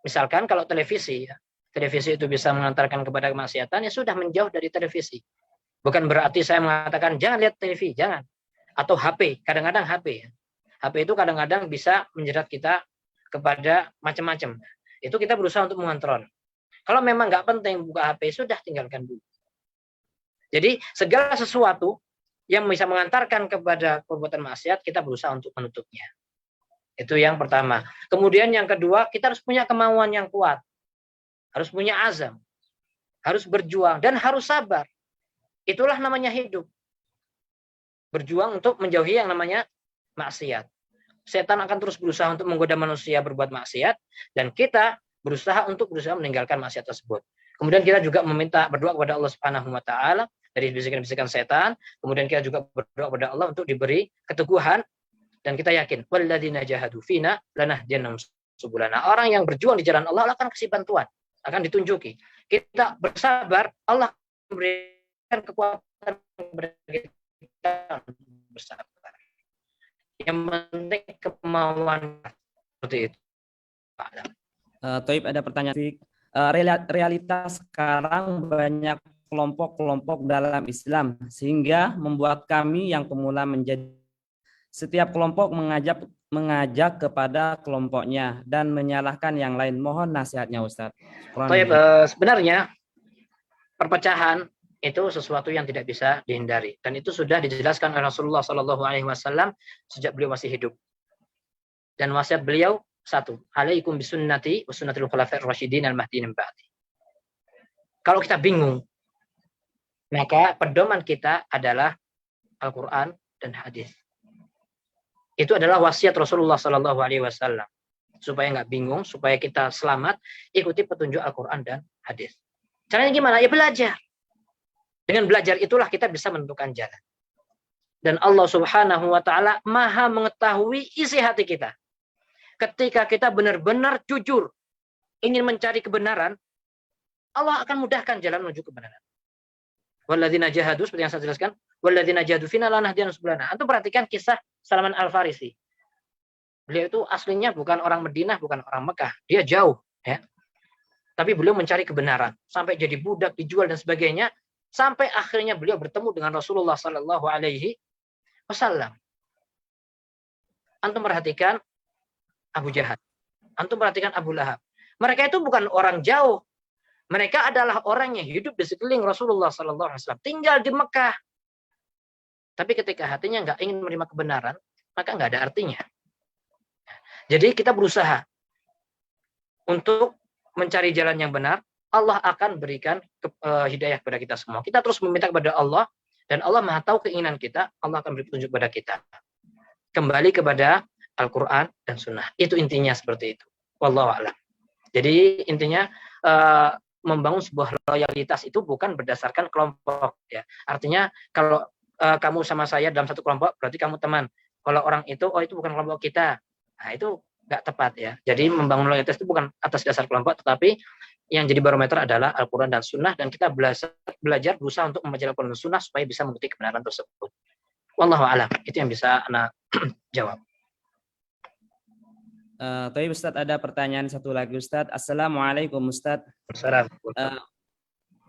Misalkan kalau televisi itu bisa mengantarkan kepada kemaksiatan, ya sudah menjauh dari televisi. Bukan berarti saya mengatakan jangan lihat televisi, jangan. Atau HP, kadang-kadang HP itu kadang-kadang bisa menjerat kita kepada macam-macam. Itu kita berusaha untuk mengontrol. Kalau memang nggak penting buka HP, sudah tinggalkan dulu. Jadi segala sesuatu yang bisa mengantarkan kepada perbuatan maksiat, kita berusaha untuk menutupnya. Itu yang pertama. Kemudian yang kedua, kita harus punya kemauan yang kuat. Harus punya azam. Harus berjuang dan harus sabar. Itulah namanya hidup. berjuang untuk menjauhi yang namanya maksiat. Setan akan terus berusaha untuk menggoda manusia berbuat maksiat, dan kita berusaha meninggalkan maksiat tersebut. Kemudian kita juga berdoa kepada Allah Subhanahu wa taala dari bisikan-bisikan setan. Kemudian kita juga berdoa kepada Allah untuk diberi keteguhan, dan kita yakin walladzina jahadu fina lanahdiyannahum subulana. Orang yang berjuang di jalan Allah akan kasih bantuan, akan ditunjuki. Kita bersabar, Allah memberikan kekuatan kepada kita bersabar. Yang penting kemauan seperti itu. Toib, ada pertanyaan. Realitas sekarang banyak kelompok-kelompok dalam Islam sehingga membuat kami yang pemula menjadi setiap kelompok mengajak kepada kelompoknya dan menyalahkan yang lain. Mohon nasihatnya, Ustadz. Toib, sebenarnya perpecahan itu sesuatu yang tidak bisa dihindari, dan itu sudah dijelaskan oleh Rasulullah SAW sejak beliau masih hidup. Dan wasiat beliau satu, alaikum bisunnati wa sunnatul khulafa'ir rasyidin al-mahdiyyin min ba'di. Kalau kita bingung, maka pedoman kita adalah Al-Quran dan hadis. Itu adalah wasiat Rasulullah SAW. Supaya nggak bingung, supaya kita selamat, ikuti petunjuk Al-Quran dan hadis. Caranya gimana? Ya belajar. Dengan belajar itulah kita bisa menentukan jalan. Dan Allah Subhanahu wa taala Maha mengetahui isi hati kita. Ketika kita benar-benar jujur ingin mencari kebenaran, Allah akan mudahkan jalan menuju kebenaran. Walladzina jahadu, seperti yang saya jelaskan, walladzina jahadu fina lanahdiyannahum subulana. Antum perhatikan kisah Salman Al-Farisi. Beliau itu aslinya bukan orang Madinah, bukan orang Mekah. Dia jauh, ya. Tapi beliau mencari kebenaran sampai jadi budak, dijual dan sebagainya, sampai akhirnya beliau bertemu dengan Rasulullah sallallahu alaihi wasallam. Antum perhatikan Abu Jahal. Antum perhatikan Abu Lahab. Mereka itu bukan orang jauh. Mereka adalah orang yang hidup di sekeliling Rasulullah SAW. Tinggal di Mekah. Tapi ketika hatinya nggak ingin menerima kebenaran, maka nggak ada artinya. Jadi kita berusaha untuk mencari jalan yang benar. Allah akan berikan hidayah kepada kita semua. Kita terus meminta kepada Allah, dan Allah Maha tahu keinginan kita. Allah akan beri petunjuk kepada kita. Kembali kepada Al-Quran dan Sunnah. Itu intinya seperti itu. Wallahu a'lam. Jadi intinya membangun sebuah loyalitas itu bukan berdasarkan kelompok. Ya. Artinya kalau kamu sama saya dalam satu kelompok, berarti kamu teman. Kalau orang itu, oh itu bukan kelompok kita. Nah itu nggak tepat ya. Jadi membangun loyalitas itu bukan atas dasar kelompok, tetapi yang jadi barometer adalah Al-Quran dan Sunnah, dan kita belajar berusaha untuk membaca Al-Quran dan Sunnah supaya bisa mengerti kebenaran tersebut. Wallahu a'lam. Itu yang bisa Ana jawab. Tapi Ustadz, ada pertanyaan satu lagi, Ustadz. Assalamualaikum Ustadz.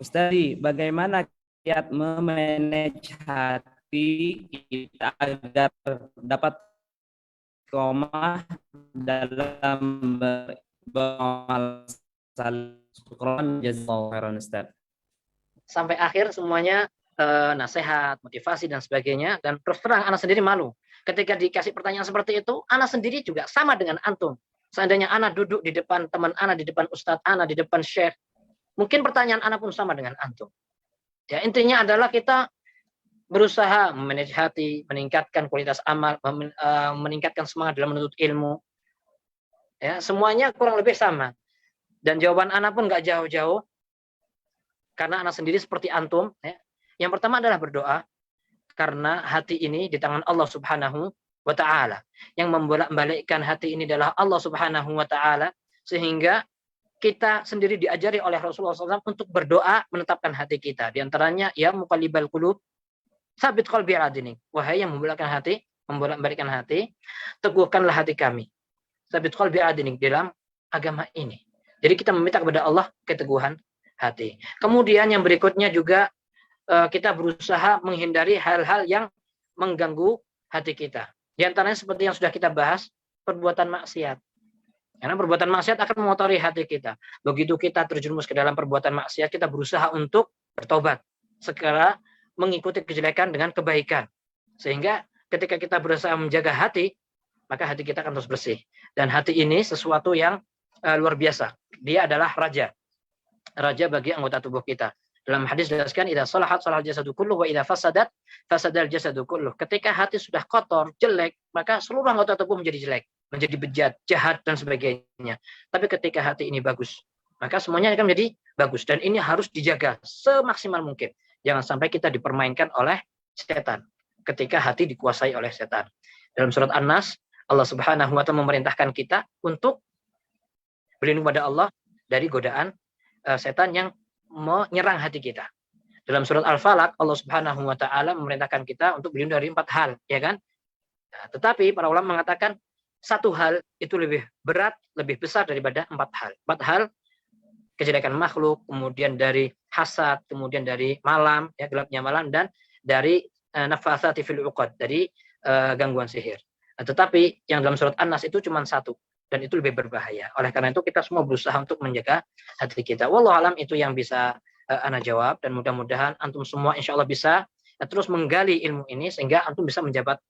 Ustadz, bagaimana kiat memanage hati kita agar dapat istiqomah dalam beramal saleh? Syukran jazakallahu khairan, Ustadz. Sampai akhir semuanya nasihat, motivasi dan sebagainya, dan terus terang Ana sendiri malu. Ketika dikasih pertanyaan seperti itu, Ana sendiri juga sama dengan antum. Seandainya Ana duduk di depan teman Ana, di depan Ustadz Ana, di depan Syekh, mungkin pertanyaan Ana pun sama dengan antum. Ya, intinya adalah kita berusaha memanage hati, meningkatkan kualitas amal, meningkatkan semangat dalam menuntut ilmu. Ya, semuanya kurang lebih sama. Dan jawaban Ana pun nggak jauh-jauh, karena Ana sendiri seperti antum. Ya. Yang pertama adalah berdoa. Karena hati ini di tangan Allah Subhanahu wa ta'ala. Yang membolak-balikkan hati ini adalah Allah Subhanahu wa ta'ala. Sehingga kita sendiri diajari oleh Rasulullah SAW untuk berdoa menetapkan hati kita. Di antaranya, ya muqallibal qulub, tsabit qalbi ala dinik. Wahai yang membolak-balikkan hati, teguhkanlah hati kami. Tsabit qalbi ala dinik, dalam agama ini. Jadi kita meminta kepada Allah keteguhan hati. Kemudian yang berikutnya juga, kita berusaha menghindari hal-hal yang mengganggu hati kita. Di antaranya seperti yang sudah kita bahas, perbuatan maksiat. Karena perbuatan maksiat akan mengotori hati kita. Begitu kita terjerumus ke dalam perbuatan maksiat, kita berusaha untuk bertobat. Segera mengikuti kejelekan dengan kebaikan. Sehingga ketika kita berusaha menjaga hati, maka hati kita akan terus bersih. Dan hati ini sesuatu yang luar biasa. Dia adalah raja. Raja bagi anggota tubuh kita. Dalam hadis dijelaskan, idza salahat salahal jasadu kulluh wa idza fasadat fasadal jasadu kulluh. Ketika hati sudah kotor, jelek, maka seluruh anggota tubuh menjadi jelek, menjadi bejat, jahat dan sebagainya. Tapi ketika hati ini bagus, maka semuanya akan menjadi bagus, dan ini harus dijaga semaksimal mungkin. Jangan sampai kita dipermainkan oleh setan ketika hati dikuasai oleh setan. Dalam surat An-Nas, Allah Subhanahu wa taala memerintahkan kita untuk berlindung pada Allah dari godaan setan yang menyerang hati kita. Dalam surat Al-Falaq, Allah Subhanahu wa taala memerintahkan kita untuk berlindung dari 4 hal, ya kan? Nah, tetapi para ulama mengatakan satu hal itu lebih berat, lebih besar daripada 4 hal. 4 hal, kejelekan makhluk, kemudian dari hasad, kemudian dari malam, ya, gelapnya malam, dan dari nafathati fil uqad, dari gangguan sihir. Nah, tetapi yang dalam surat An-Nas itu cuma 1, dan itu lebih berbahaya. Oleh karena itu kita semua berusaha untuk menjaga hati kita. Wallahu alam, itu yang bisa ana jawab, dan mudah-mudahan antum semua insya Allah bisa terus menggali ilmu ini sehingga antum bisa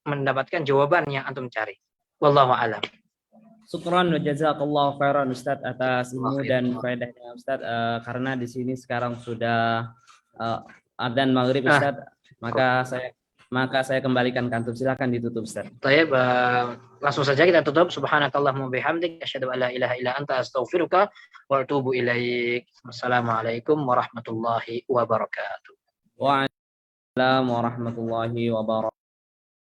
mendapatkan jawaban yang antum cari. Wallahu alam. Syukran wa jazakallahu khairan Ustaz atas ilmu dan faedahnya Ustaz. Karena di sini sekarang sudah adzan maghrib Ustaz, maka saya kembalikan ke antum. Silakan ditutup Ustaz. Baik, langsung saja kita tutup. Subhanakallahumma bihamdik asyhadu an la ilaha illa anta astaghfiruka wa atubu ilaik. Wassalamualaikum warahmatullahi wabarakatuh. Waalaikumsalam warahmatullahi wabarakatuh.